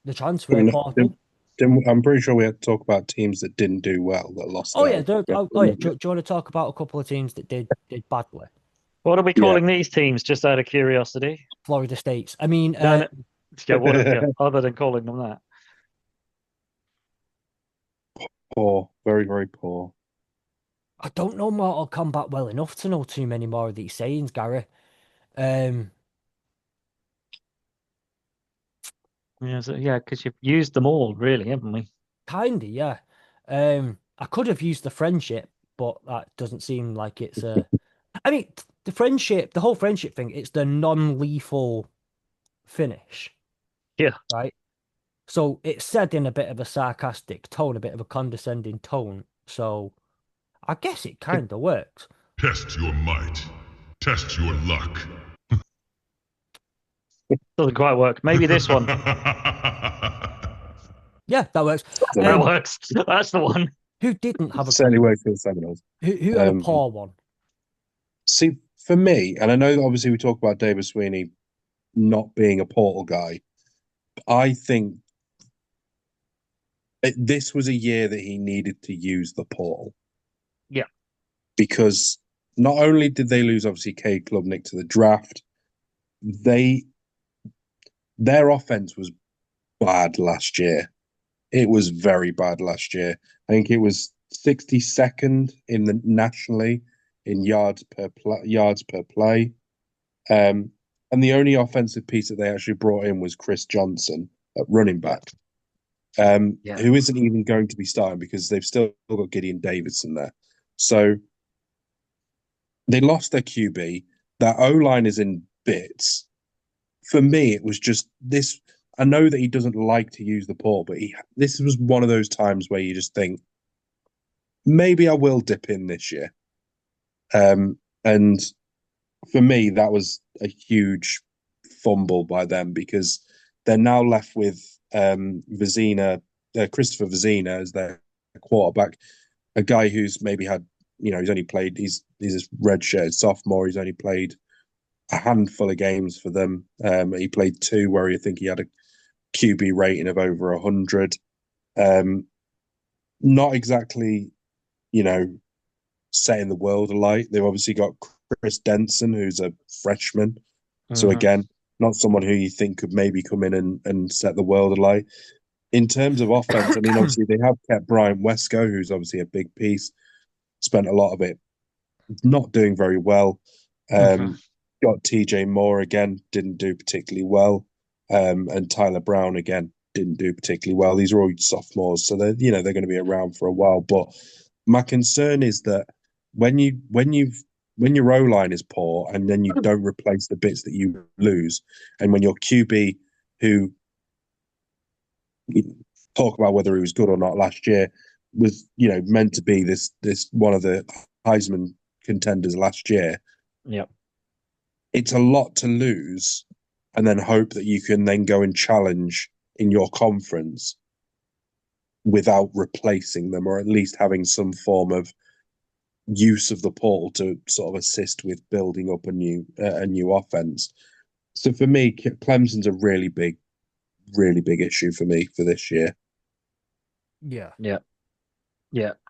B: the transfer portal.
D: I'm pretty sure we had to talk about teams that didn't do well, that lost.
B: Oh yeah, do you want to talk about a couple of teams that did badly?
A: What are we calling these teams, just out of curiosity?
B: Florida States. I mean,
A: yeah, other than calling them that.
D: Poor, very, very poor.
B: I don't know Mortal Kombat well enough to know too many more of these sayings, Gary.
A: Yeah, because you've used them all, really, haven't we?
B: Kinda, yeah. I could have used the friendship, but that doesn't seem like it's a. I mean, the whole friendship thing, it's the non-lethal finish.
A: Yeah.
B: Right? So it's said in a bit of a sarcastic tone, a bit of a condescending tone. So I guess it kind of works.
E: Test your might. Test your luck.
A: Doesn't quite work. Maybe this one.
B: Yeah, that works.
A: That works. That's the one.
B: Who didn't have a
D: certainly works for the Seminoles.
B: Who had a poor one?
D: See, for me, and I know that obviously we talk about David Sweeney not being a portal guy. I think this was a year that he needed to use the portal.
A: Yeah.
D: Because not only did they lose, obviously, Cade Klubnik to the draft, their offense was bad last year. It was very bad last year. I think it was 62nd in the nationally in yards per play. And the only offensive piece that they actually brought in was Chris Johnson at running back, who isn't even going to be starting because they've still got Gideon Davidson there. So they lost their QB. Their O-line is in bits. For me, it was just this. I know that he doesn't like to use the portal, but this was one of those times where you just think, maybe I will dip in this year. And for me, that was a huge fumble by them because they're now left with Christopher Vizina as their quarterback, a guy who's maybe had, he's only played, he's a redshirt sophomore, he's only played a handful of games for them. He played 2 where I think he had a QB rating of over 100. Not exactly, setting the world alight. They've obviously got Chris Denson, who's a freshman. So again, not someone who you think could maybe come in and set the world alight. In terms of offense, I mean, obviously they have kept Brian Wesco, who's obviously a big piece, spent a lot of it not doing very well. Got TJ Moore again, didn't do particularly well. And Tyler Brown again, didn't do particularly well. These are all sophomores, so they're going to be around for a while. But my concern is that when your O-line is poor and then you don't replace the bits that you lose, and when your QB, who talk about whether he was good or not last year, was meant to be this one of the Heisman contenders last year.
A: Yeah,
D: it's a lot to lose, and then hope that you can then go and challenge in your conference without replacing them, or at least having some form of use of the portal to sort of assist with building up a new offense. So for me, Clemson's a really big issue for me for this year.
B: Yeah.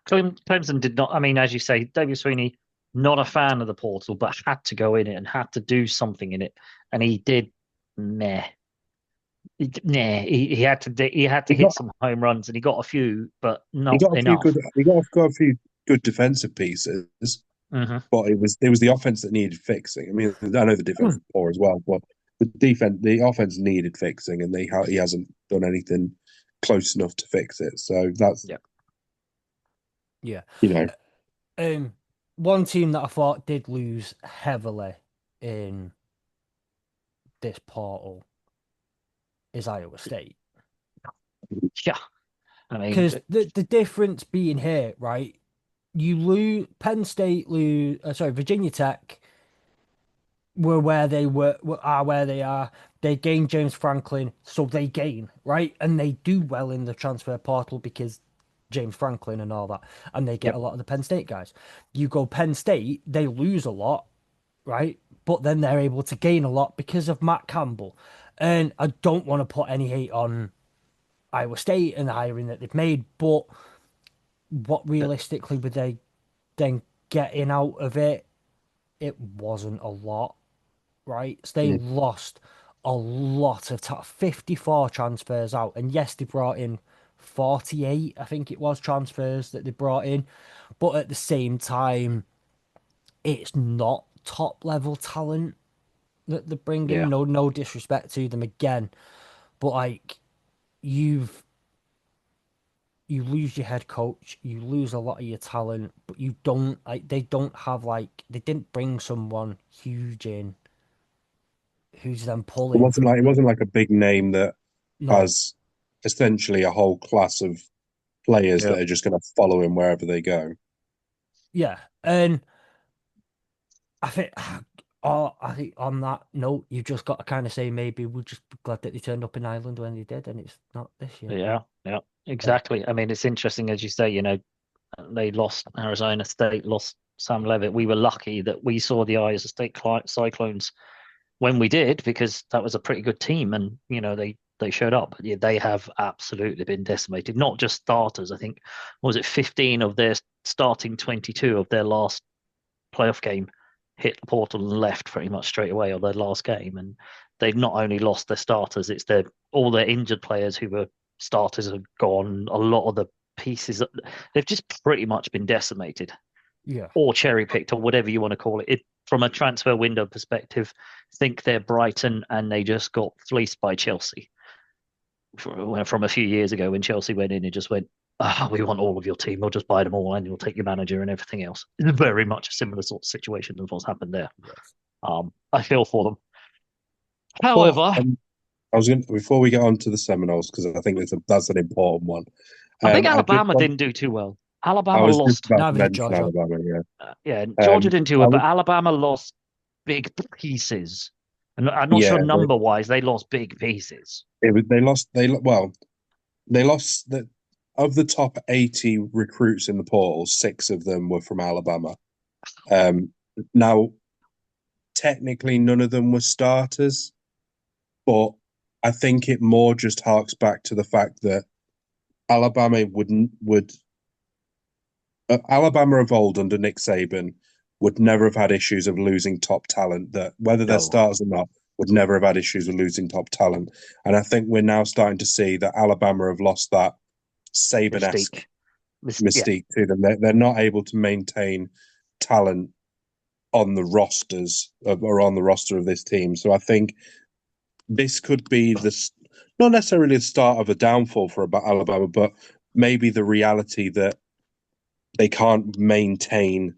A: Clemson did not. I mean, as you say, David Sweeney not a fan of the portal, but had to go in it and had to do something in it, and he did. Meh. He had to
D: He
A: hit
D: got
A: some home runs, and he got a few, but
D: he
A: not
D: got a few
A: enough.
D: good got a few good defensive pieces,
A: Hmm.
D: but it was the offense that needed fixing. I mean, I know the defense was poor as well, but the offense needed fixing, and he hasn't done anything close enough to fix it. So that's
B: Yeah.
D: you know.
B: One team that I thought did lose heavily in this portal is Iowa State.
A: Yeah, I mean,
B: Because the difference being here, right? You lose Penn State Virginia Tech were where they are where they are. They gain James Franklin, so they gain, right? And they do well in the transfer portal because James Franklin and all that, and they get a lot of the Penn State guys. You go Penn State, they lose a lot, right? But then they're able to gain a lot because of Matt Campbell. And I don't want to put any hate on Iowa State and the hiring that they've made, but what realistically were they then getting out of it? It wasn't a lot, right? So they lost a lot of 54 transfers out. And yes, they brought in 48, I think it was, transfers that they brought in. But at the same time, it's not top level talent that they bring
A: yeah,
B: in. No disrespect to them again. But like you lose your head coach, you lose a lot of your talent, but you don't they don't have they didn't bring someone huge in who's then pulling from
D: It wasn't like a big name that
B: no.
D: has essentially a whole class of players
A: yeah.
D: that are just going to follow him wherever they go.
B: Yeah. And I think I think on that note, you've just got to kind of say maybe we're just glad that they turned up in Ireland when they did, and it's not this year.
A: Yeah, exactly. I mean, it's interesting, as you say, they lost Arizona State, lost Sam Levitt. We were lucky that we saw the Iowa State Cyclones when we did, because that was a pretty good team, and they showed up. But yeah, they have absolutely been decimated. Not just starters. I think, what was it, 15 of their starting 22 of their last playoff game hit the portal and left pretty much straight away, or their last game. And they've not only lost their starters, it's all their injured players who were starters are gone. A lot of the pieces, they've just pretty much been decimated,
B: Yeah.
A: or cherry picked, or whatever you want to call it. From a transfer window perspective, think they're Brighton and they just got fleeced by Chelsea from a few years ago when Chelsea went in and just went, we want all of your team. We'll just buy them all and you'll take your manager and everything else. It's very much a similar sort of situation as what's happened there.
B: Yes.
A: I feel for them. However,
D: I was going before we get on to the Seminoles, because I think that's an important one.
A: I think
D: I just
A: Alabama didn't do too well.
D: I
A: Alabama
D: was just
A: lost.
D: about to
B: Neither did
D: mention
B: Georgia.
D: Alabama. Yeah,
A: Georgia didn't do well,
D: I
A: but
D: was,
A: Alabama lost big pieces. And I'm not sure
D: yeah,
A: number wise, they lost big pieces.
D: they lost the of the top 80 recruits in the portal, 6 of them were from Alabama. Now, technically, none of them were starters, but I think it more just harks back to the fact that Alabama Alabama of old under Nick Saban would never have had issues of losing top talent. That whether they're
A: No,
D: starters or not, would never have had issues with losing top talent. And I think we're now starting to see that Alabama have lost that Saban-esque
A: Yeah,
D: mystique to them. They're not able to maintain talent on the rosters or on the roster of this team. So I think this could be not necessarily the start of a downfall for Alabama, but maybe the reality that they can't maintain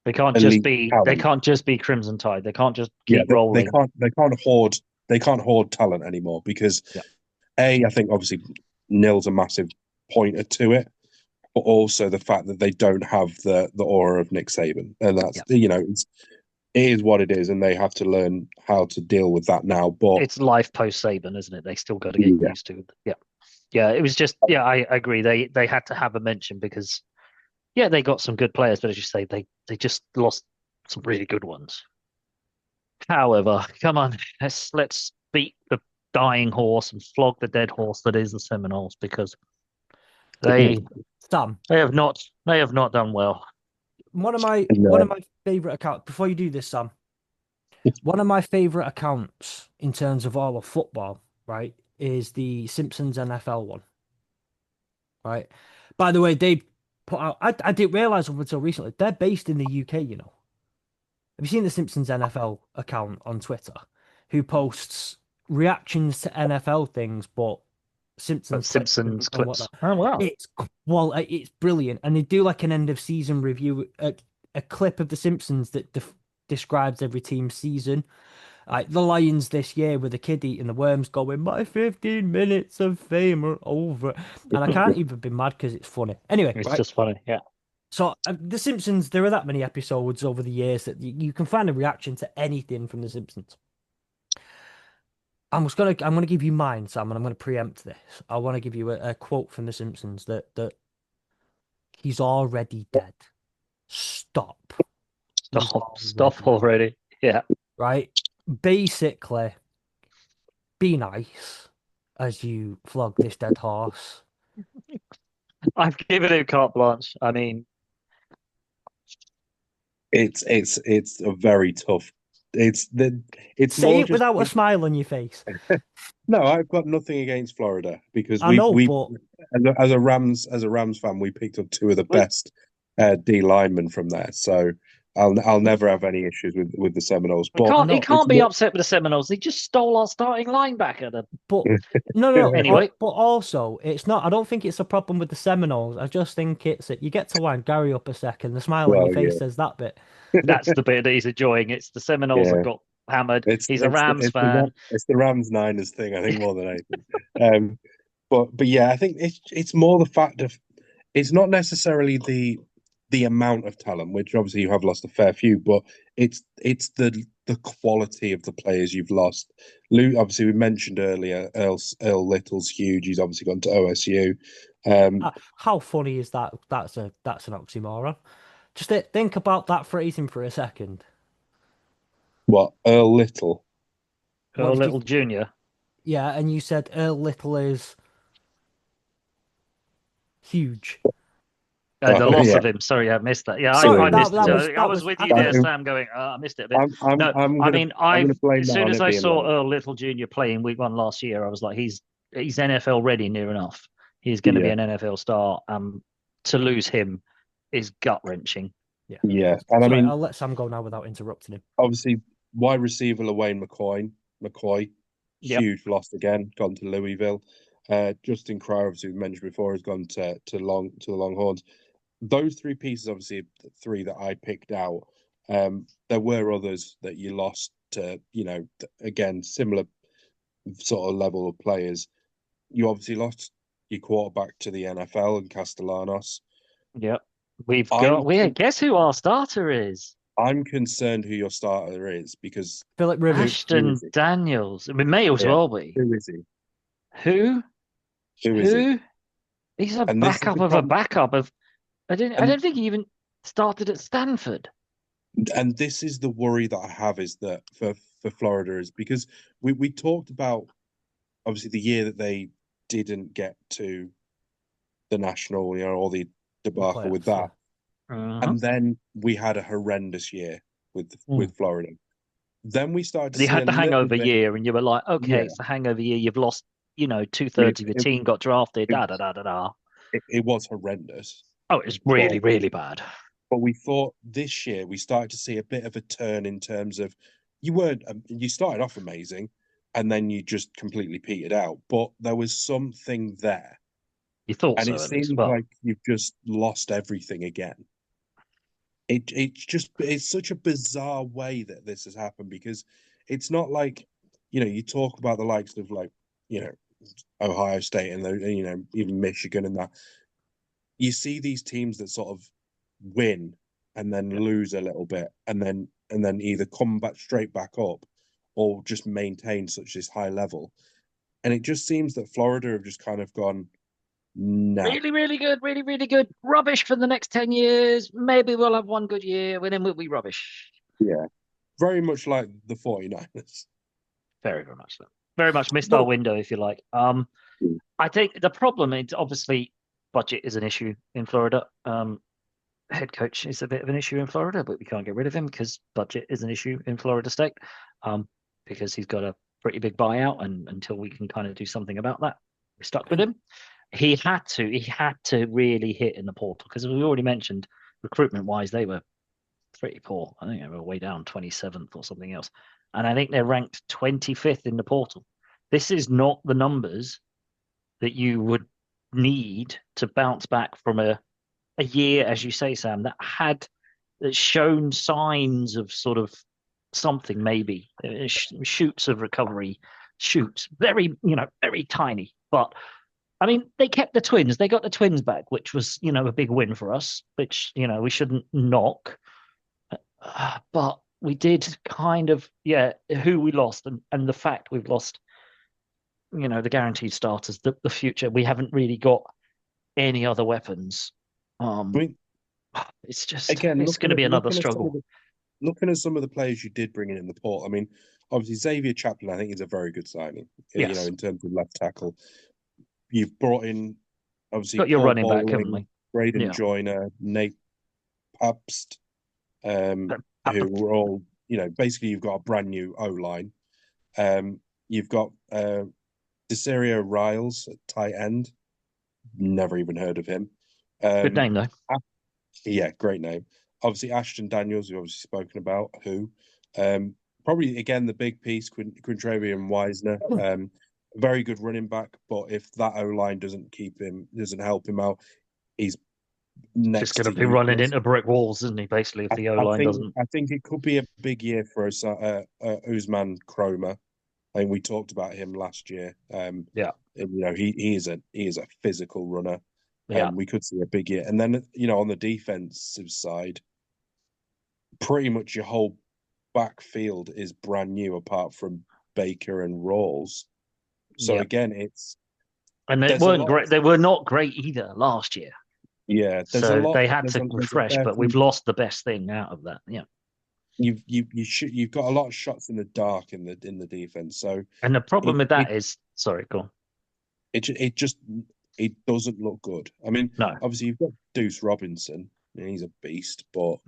A: they can't
D: elite talent.
A: just be Crimson Tide. They can't just
D: Yeah,
A: keep rolling.
D: they can't hoard talent anymore, because
A: Yeah.
D: I think obviously Nil's a massive pointer to it, but also the fact that they don't have the aura of Nick Saban, and that's it is what it is, and they have to learn how to deal with that now. But
A: It's life post Saban, isn't it? They still got to get
D: yeah,
A: used to it. Yeah. It was just I agree. They had to have a mention because they got some good players, but as you say, they just lost some really good ones. However, come on, let's beat the dying horse and flog the dead horse that is the Seminoles, because they
B: Sam,
A: they have not done well.
B: one of my
D: No.
B: favorite accounts. Before you do this, Sam, one of my favorite accounts in terms of all of football, right, is the Simpsons NFL one, right? By the way, they put out. I didn't realize up until recently they're based in the UK. You know, have you seen the Simpsons NFL account on Twitter, who posts reactions to NFL things, but
A: But
B: Simpsons clips
A: Simpsons
B: and
A: clips.
B: whatnot?
A: Oh wow.
B: It's brilliant, and they do like an end of season review, a clip of the Simpsons that describes every team's season. Like the Lions this year with the kid eating the worms, going, "My 15 minutes of fame are over," and I can't even be mad because it's funny. Anyway,
A: It's
B: right.
A: just funny. Yeah.
B: So the Simpsons, there are that many episodes over the years that you can find a reaction to anything from the Simpsons. I'm gonna give you mine, Sam, and I'm gonna preempt this. I want to give you a quote from the Simpsons that he's already dead. Stop. He's
A: Stop
B: already dead.
A: already. Yeah.
B: Right? Basically, be nice as you flog this dead horse.
A: I've given him carte blanche. I mean,
D: It's a very tough. It's
B: Say
D: more
B: it
D: just
B: without a smile on your face.
D: no. I've got nothing against Florida because
B: I know, but
D: as a Rams fan, we picked up two of the
A: we
D: best D linemen from there. So I'll never have any issues with the Seminoles.
A: we
D: But
B: I
A: can't. He
B: know,
D: it's
A: can't be
D: more.
A: upset with the Seminoles. He just stole our starting linebacker.
B: but no.
A: Anyway,
B: But also, it's not. I don't think it's a problem with the Seminoles. I just think it's that you get to wind Gary up a second. The smile on your
D: Well,
B: face says that bit.
A: that's the bit that he's enjoying. It's the Seminoles have
D: yeah.
A: got hammered.
D: It's
A: He's a
D: it's the
A: Rams
D: it's the
A: fan.
D: it's the Rams Niners thing, I think, more than anything. But yeah, I think it's more the fact of it's not necessarily the amount of talent, which obviously you have lost a fair few, but it's the quality of the players you've lost. Lou, obviously, we mentioned earlier, Earl Little's huge. He's obviously gone to OSU.
B: How funny is that? That's an oxymoron. Just think about that phrasing for a second.
D: What Earl Little?
B: What
A: Earl
B: did you?
A: Little Jr.
B: Yeah, and you said Earl Little is huge.
A: The loss
D: Yeah,
A: of him. Sorry, I missed that. Yeah,
B: Sorry,
A: I
D: yeah.
A: missed it.
B: that
A: So
B: was
A: I was with you there,
D: I,
A: Sam. Going, I missed it a bit. No,
D: I'm
A: I
D: gonna
A: mean,
D: I'm gonna blame
A: as
D: that
A: soon
D: on
A: as
D: it
A: I
D: being
A: saw
D: long.
A: Earl Little Jr. playing Week 1 last year, I was like, he's NFL ready near enough. He's going to be
D: Yeah,
A: an NFL star. To lose him is gut wrenching.
B: Yeah.
D: yeah, and I
B: Sorry,
D: mean,
B: I'll let Sam go now without interrupting him.
D: obviously, wide receiver Lawayne McCoy,
A: Yep.
D: huge loss again, gone to Louisville. Justin Cryer, obviously we mentioned before, has gone to the Longhorns. Those three pieces, obviously, the three that I picked out. There were others that you lost to, again, similar sort of level of players. You obviously lost your quarterback to the NFL and Castellanos.
A: Yep.
D: I'm
A: Guess who our starter is?
D: I'm concerned who your starter is because
B: Philip
D: who,
B: Rivers.
D: who is
A: Ashton
D: he?
A: Daniels. We may as
D: Yeah,
A: well be.
D: who is he?
A: Who?
D: Who is he?
A: Who? He's a
D: And this is
A: backup
D: the
A: of a
D: problem.
A: backup of. I
D: And
A: don't think he even started at Stanford.
D: and this is the worry that I have is that for Florida is because we talked about obviously the year that they didn't get to the national, all the
B: The
D: debacle with
B: playoffs, yeah.
D: that, and then we had a horrendous year with Florida. Then we started to
A: You
D: see a
A: had the
D: little
A: hangover
D: bit,
A: year, and you were like, okay,
D: yeah.
A: it's the hangover year. You've lost,
D: It,
A: 2/3 of your
D: it,
A: team got drafted.
D: it,
A: Da da da da da.
D: it was horrendous,
A: Oh, it was
D: but
A: really, really bad.
D: we thought this year we started to see a bit of a turn in terms of you started off amazing, and then you just completely petered out, but there was something there.
A: You thought
D: And it
A: so, at least.
D: seems
A: Well,
D: like you've just lost everything again. It's such a bizarre way that this has happened because it's not like, you talk about the likes of like, Ohio State and even Michigan and that. You see these teams that sort of win and then
A: yeah.
D: lose a little bit and then either come back straight back up or just maintain such this high level. And it just seems that Florida have just kind of gone, nah.
A: Really, really good. Really, really good. Rubbish for the next 10 years. Maybe we'll have one good year, and then we'll be rubbish.
D: Yeah. Very much like the 49ers.
A: Very, very much so. Very much missed our
B: Well,
A: window, if you like. I think the problem is obviously budget is an issue in Florida. head coach is a bit of an issue in Florida, but we can't get rid of him because budget is an issue in Florida State, because he's got a pretty big buyout, and until we can kind of do something about that, we're stuck with him. He had to really hit in the portal because, as we already mentioned, recruitment wise, they were pretty poor. I think they were way down 27th or something else, and I think they're ranked 25th in the portal. This is not the numbers that you would need to bounce back from a year, as you say, Sam, that shown signs of sort of something, maybe shoots of recovery, shoots, very, very tiny. But I mean, they kept the twins. They got the twins back, which was, a big win for us, which, we shouldn't knock. But we did kind of, who we lost, and the fact we've lost, the guaranteed starters, the future. We haven't really got any other weapons.
D: I mean,
A: it's just,
D: again,
A: it's going to be another struggle.
D: Looking at some of the players you did bring in the port, I mean, obviously Xavier Chaplin, I think, is a very good signing.
A: Yes.
D: In terms of left tackle, you've brought in obviously
A: got your
D: Paul
A: running back,
D: Bowling,
A: haven't we?
D: Braden Joyner, Nate Pabst, who were all, basically you've got a brand new O line. You've got Desario Riles at tight end. Never even heard of him.
A: Good name though.
D: Yeah, great name. Obviously, Ashton Daniels, we've obviously spoken about, who probably, again, the big piece, Quintravian Wisner, very good running back, but if that O-line doesn't help him out, he's
A: just going to be running into brick walls, isn't he, basically, if the O-line doesn't...
D: I think it could be a big year for Usman Cromer. I think we talked about him last year. And, he is a physical runner. We could see a big year. And then, on the defensive side, pretty much your whole backfield is brand new apart from Baker and Rawls. So again,
A: and they weren't great. They were not great either last year.
D: Yeah,
A: so they had to refresh, but we've lost the best thing out of that. Yeah,
D: you've got a lot of shots in the dark in the defense. So,
A: and the problem with that is, sorry, go on.
D: It doesn't look good. I mean,
A: no.
D: Obviously you've got Deuce Robinson, and he's a beast, but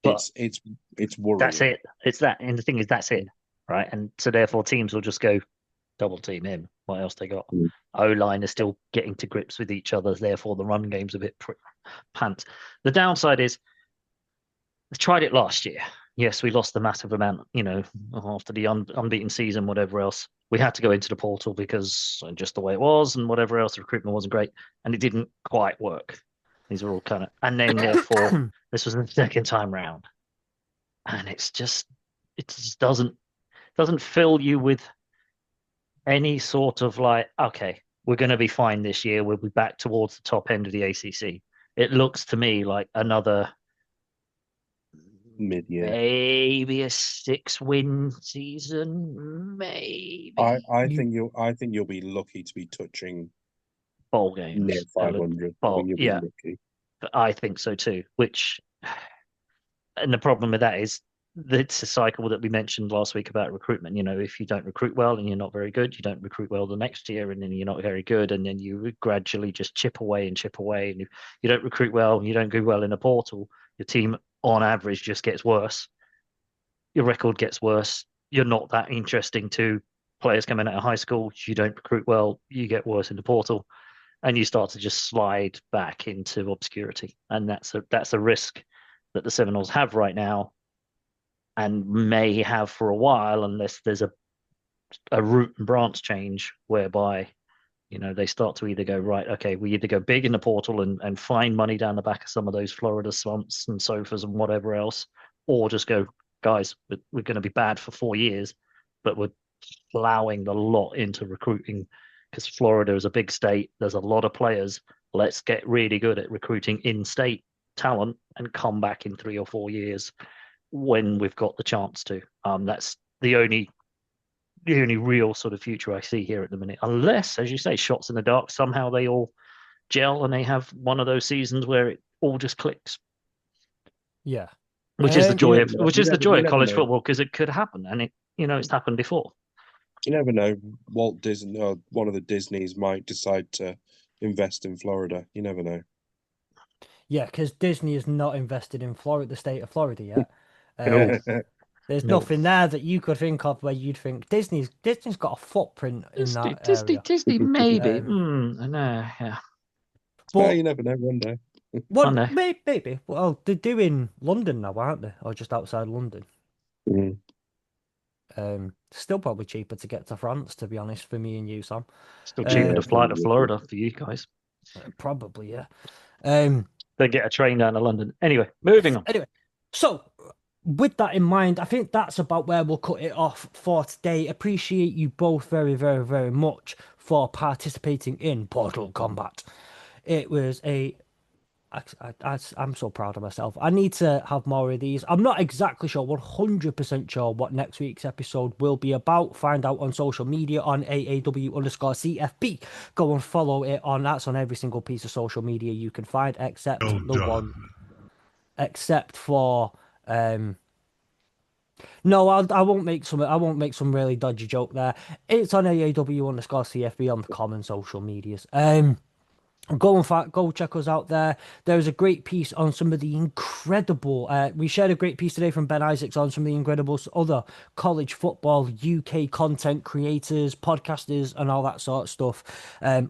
D: it's worrying.
A: That's it. It's that, and the thing is, that's it, right? And so therefore, teams will just go double team him. What else they got? O-line is still getting to grips with each other. Therefore, the run game's a bit pants. The downside is, we tried it last year. Yes, we lost the massive amount, after the unbeaten season, whatever else. We had to go into the portal because just the way it was and whatever else, the recruitment wasn't great, and it didn't quite work. These are all kind of, and then therefore, this was the second time round, and it just doesn't fill you with any sort of like, okay, we're going to be fine this year. We'll be back towards the top end of the ACC. It looks to me like another
D: mid-year,
A: maybe a 6-win season. Maybe
D: I think you'll be lucky to be touching
A: bowl games
D: near 500.
A: Yeah, I think so too. And the problem with that is it's a cycle that we mentioned last week about recruitment. If you don't recruit well and you're not very good, you don't recruit well the next year, and then you're not very good, and then you gradually just chip away. And if you don't recruit well, you don't go well in a portal, your team on average just gets worse. Your record gets worse. You're not that interesting to players coming out of high school. You don't recruit well, you get worse in the portal, and you start to just slide back into obscurity. And that's a risk that the Seminoles have right now, and may have for a while, unless there's a root and branch change whereby they start to either go, right, okay, we either go big in the portal and find money down the back of some of those Florida slumps and sofas and whatever else, or just go, guys, we're going to be bad for 4 years, but we're plowing a lot into recruiting because Florida is a big state. There's a lot of players. Let's get really good at recruiting in-state talent and come back in 3 or 4 years when we've got the chance to. That's the only real sort of future I see here at the minute, unless, as you say, shots in the dark, somehow they all gel and they have one of those seasons where it all just clicks.
B: Yeah,
A: which is the joy of college football, because it could happen, and it's happened before.
D: You never know. Walt Disney or one of the Disneys might decide to invest in Florida. You never know.
B: Yeah, because Disney is not invested in Florida, the state of Florida yet.
A: No,
B: There's
A: no.
B: nothing there that you could think of where you'd think Disney's got a footprint in that area.
A: Disney, maybe.
B: Um,
A: I know. Yeah,
D: Well,
B: but
D: you never know. One day.
A: I
B: one
A: know.
B: maybe. Well, they're doing London now, aren't they? Or just outside London.
D: Mm.
B: Still probably cheaper to get to France, to be honest, for me and you, Sam.
A: Still cheaper
D: Yeah,
A: to
B: Um,
A: fly to
D: probably.
A: Florida for you guys.
B: Probably, yeah. Um,
A: Then get a train down to London. Anyway, moving on.
B: Anyway, so with that in mind, I think that's about where we'll cut it off for today. Appreciate you both very, very, very much for participating in Portal Combat. It was I'm so proud of myself. I need to have more of these. I'm not exactly sure, 100% sure what next week's episode will be about. Find out on social media on AAW_CFP. Go and follow it on, that's on every single piece of social media you can find, except
E: Well
B: the one,
E: done.
B: except for, no, I won't make some. I won't make some really dodgy joke there. It's on AAW_CFB on the common social medias. Go check us out there. There's a great piece on some of the incredible. We shared a great piece today from Ben Isaacs on some of the incredible other college football UK content creators, podcasters, and all that sort of stuff.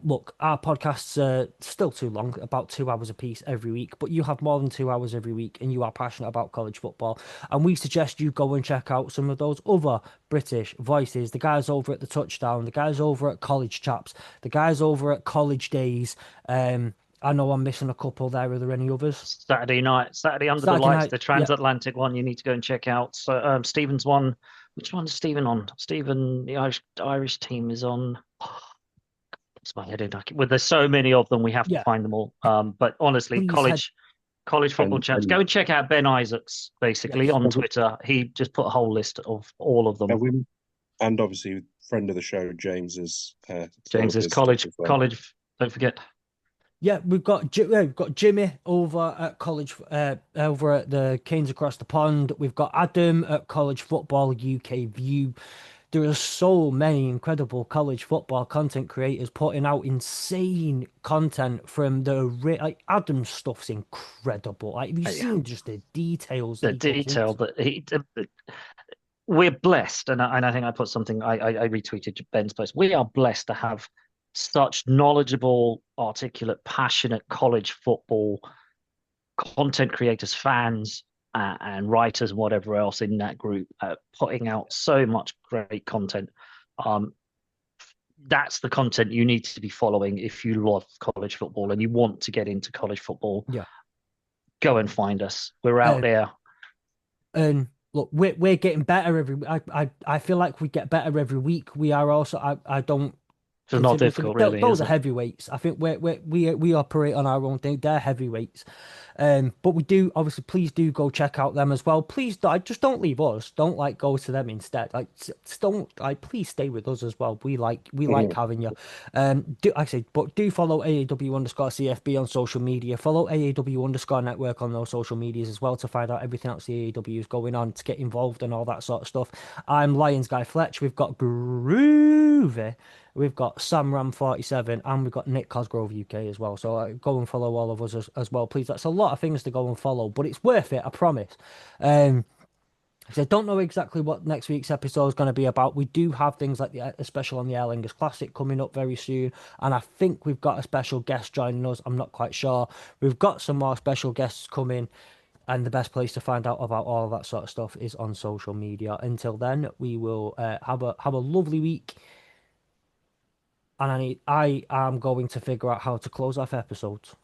B: Look, our podcasts are still too long, about 2 hours a piece every week, but you have more than 2 hours every week, and you are passionate about college football. And we suggest you go and check out some of those other British voices, the guys over at the Touchdown, the guys over at College Chaps, the guys over at College Days. I know I'm missing a couple there. Are there any others?
A: Saturday under the
B: Saturday
A: lights,
B: night,
A: the
B: yeah,
A: transatlantic one you need to go and check out. So Stephen's one. Which one is Stephen on? Stephen, the Irish team is on. It's my head in. Well, there's so many of them, we have to
B: yeah.
A: find them all. But honestly,
B: Please head,
A: college football
D: And,
A: champs.
D: and
A: Go and check out Ben Isaacs, basically,
B: yes,
A: on Twitter. He just put a whole list of all of them.
D: and obviously, friend of the show, James is full of
A: James's
D: his stuff as well.
A: college. Don't forget.
B: yeah. We've got Jimmy over at college, over at the Canes across the pond. We've got Adam at College Football UK View. There are so many incredible college football content creators putting out insane content from like Adam's stuff's incredible. Like, have you seen just the details
A: The
B: he goes
A: detail
B: into?
A: that we're blessed, and I think I put something. I retweeted Ben's post. We are blessed to have such knowledgeable, articulate, passionate college football content creators, fans, and writers, and whatever else in that group, putting out so much great content. That's the content you need to be following if you love college football and you want to get into college football.
B: Yeah.
A: Go and find us. We're out there.
B: And look, we're getting better every. I feel like we get better every week. We are also. I don't.
A: It's not difficult, really,
B: Those
A: is
B: are
A: it?
B: heavyweights. I think we operate on our own thing. They're heavyweights. But we do, obviously, please do go check out them as well. Please just don't leave us. Don't like go to them instead. Like, don't, like, please stay with us as well. We like having you. Like I say, but do follow AAW_CFB on social media. Follow AAW_network on those social medias as well to find out everything else the AAW is going on, to get involved and all that sort of stuff. I'm Lions Guy Fletch. We've got Groovy. We've got Sam Ram 47, and we've got Nick Cosgrove UK as well. So go and follow all of us as well, please. That's a lot of things to go and follow, but it's worth it, I promise. So I don't know exactly what next week's episode is going to be about. We do have things like a special on the Aer Lingus Classic coming up very soon, and I think we've got a special guest joining us. I'm not quite sure. We've got some more special guests coming, and the best place to find out about all of that sort of stuff is on social media. Until then, we will have a lovely week. And I am going to figure out how to close off episodes.